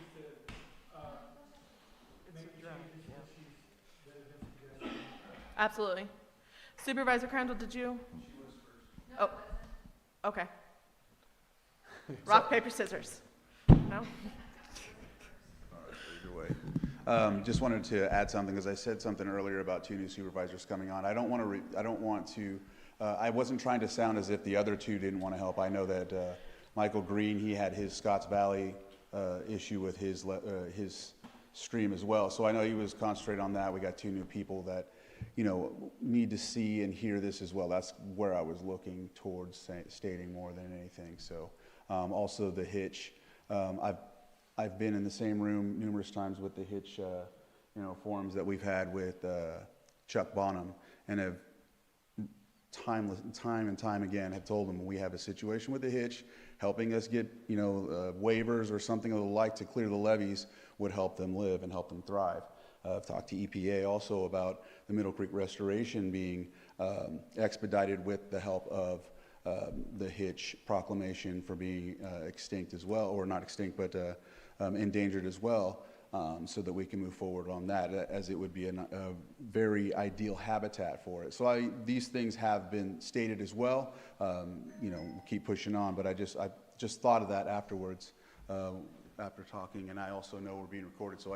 Absolutely. Supervisor Crandall, did you? Oh, okay. Rock, paper, scissors. No? Either way. Just wanted to add something, because I said something earlier about 2 new supervisors coming on. I wasn't trying to sound as if the other 2 didn't want to help. I know that Michael Green, he had his Scotts Valley issue with his stream as well. So I know he was concentrating on that. We got 2 new people that, need to see and hear this as well. That's where I was looking towards stating more than anything. So also the hitch. I've been in the same room numerous times with the hitch, forums that we've had with Chuck Bonham, and have time and time again have told him we have a situation with the hitch. Helping us get waivers or something of the like to clear the levees would help them live and help them thrive. I've talked to EPA also about the Middle Creek restoration being expedited with the help of the hitch proclamation for being extinct as well, or not extinct, but endangered as well, so that we can move forward on that, as it would be a very ideal habitat for it. So these things have been stated as well. Keep pushing on, but I just thought of that afterwards, after talking, and I also know we're being recorded, so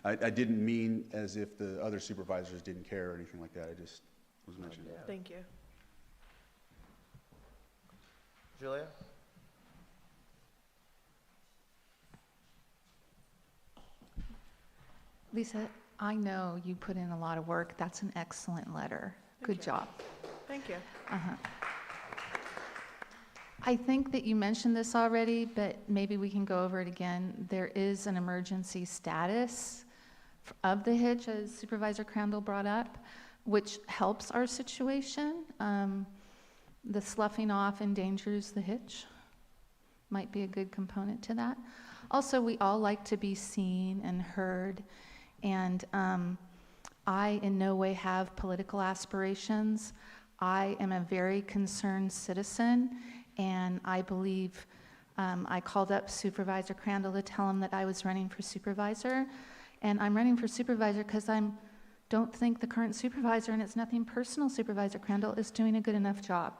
I didn't mean as if the other supervisors didn't care or anything like that. I just was mentioning that. Thank you. Julia? Lisa, I know you put in a lot of work. That's an excellent letter. Good job. Thank you. I think that you mentioned this already, but maybe we can go over it again. There is an emergency status of the hitch, as Supervisor Crandall brought up, which helps our situation. The sloughing off endangers the hitch. Might be a good component to that. Also, we all like to be seen and heard, and I in no way have political aspirations. I am a very concerned citizen, and I believe I called up Supervisor Crandall to tell him that I was running for supervisor, and I'm running for supervisor because I don't think the current supervisor, and it's nothing personal, Supervisor Crandall, is doing a good enough job.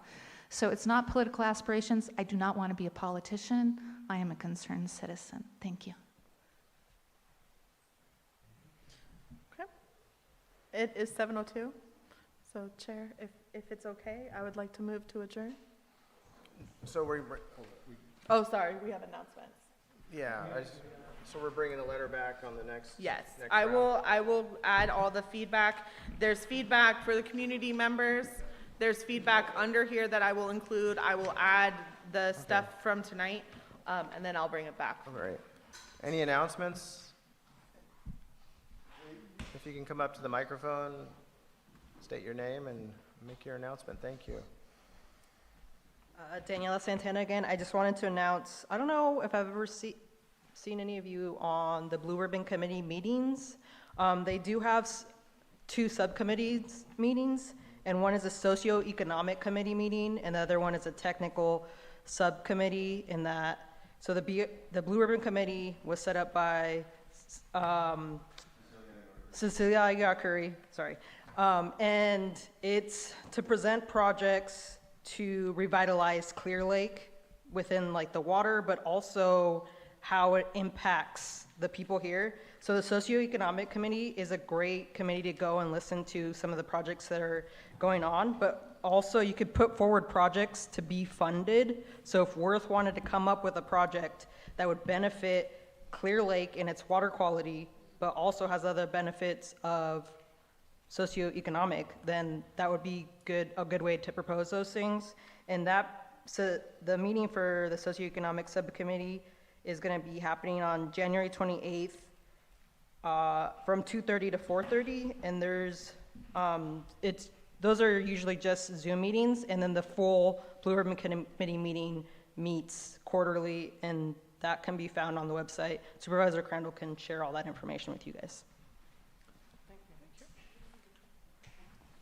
So it's not political aspirations. I do not want to be a politician. I am a concerned citizen. Thank you. Okay. It is 7:02. So, Chair, if it's okay, I would like to move to adjourn. So Oh, sorry, we have announcements. yeah, so we're bringing a letter back on the next. Yes, next I round. will add all the feedback. There's feedback for the community members. There's feedback under here that I will include. I will add the stuff from tonight, and then I'll bring it back. All right. Any announcements? If you can come up to the microphone, state your name and make your announcement. Thank you. Daniela Santana again. I just wanted to announce, I don't know if I've ever seen any of you on the Blue Ribbon Committee meetings. They do have 2 subcommittees meetings, and one is a socioeconomic committee meeting, and the other one is a technical subcommittee in that. So the Blue Ribbon Committee was set up by Cecilia Agacuri, sorry. And it's to present projects to revitalize Clear Lake within like the water, but also how it impacts the people here. So the socioeconomic committee is a great committee to go and listen to some of the projects that are going on, but also you could put forward projects to be funded. So if Worth wanted to come up with a project that would benefit Clear Lake and its water quality, but also has other benefits of socioeconomic, then that would be a good way to propose those things. And so the meeting for the socioeconomic subcommittee is going to be happening on January 28th from 2:30 to 4:30. And those are usually just Zoom meetings, and then the full Blue Ribbon Committee meeting meets quarterly, and that can be found on the website. Supervisor Crandall can share all that information with you guys.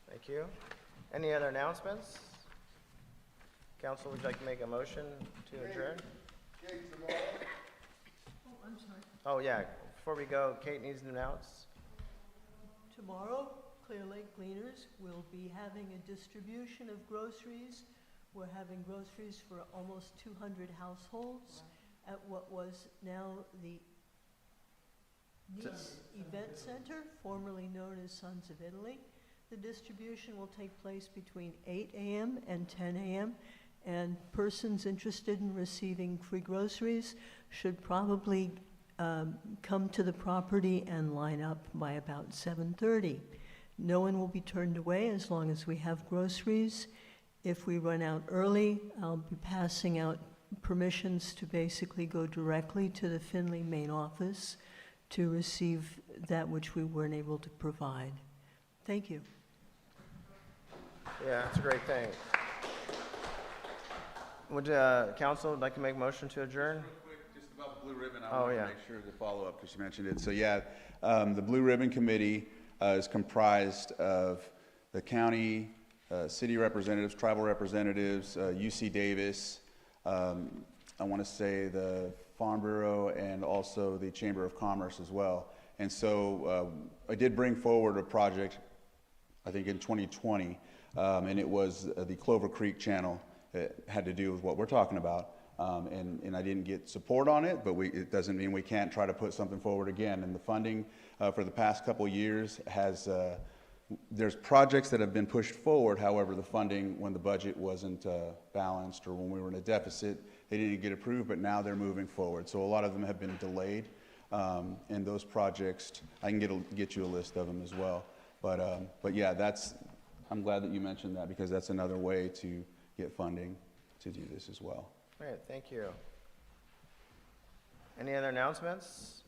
Thank you. Any other announcements? Council, would you like to make a motion to adjourn? I'm sorry. Oh, yeah, before we go, Kate needs to announce. Tomorrow, Clear Lake Gleaners will be having a distribution of groceries. We're having groceries for almost 200 households at what was now the Nice Event Center, formerly known as Sons of Italy. The distribution will take place between 8 a.m. and 10 a.m. and persons interested in receiving free groceries should probably come to the property and line up by about 7:30. No one will be turned away as long as we have groceries. If we run out early, I'll be passing out permissions to basically go directly to the Findlay main office to receive that which we weren't able to provide. Thank you. Yeah, that's a great thing. Would council like to make a motion to adjourn? Real quick, just about the Blue Ribbon, I Oh, want yeah. to make sure to follow up because you mentioned it. So yeah, the Blue Ribbon Committee is comprised of the county, city representatives, tribal representatives, UC Davis, I want to say the Farm Bureau, and also the Chamber of Commerce as well. And so I did bring forward a project, I think in 2020, and it was the Clover Creek Channel. It had to do with what we're talking about. And I didn't get support on it, but it doesn't mean we can't try to put something forward again. And the funding for the past couple years has, there's projects that have been pushed forward. However, the funding, when the budget wasn't balanced or when we were in a deficit, they didn't get approved, but now they're moving forward. So a lot of them have been delayed. And those projects, I can get you a list of them as well. But yeah, I'm glad that you mentioned that because that's another way to get funding to do this as well. All right, thank you. Any other announcements?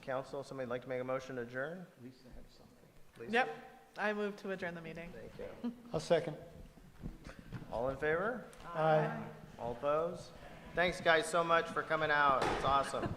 Council, somebody'd like to make a motion to adjourn? Lisa had something. Lisa? Yep, I move to adjourn the meeting. Thank you. I'll second. All in favor? Aye. All opposed? Thanks, guys, so much for coming out. It's awesome.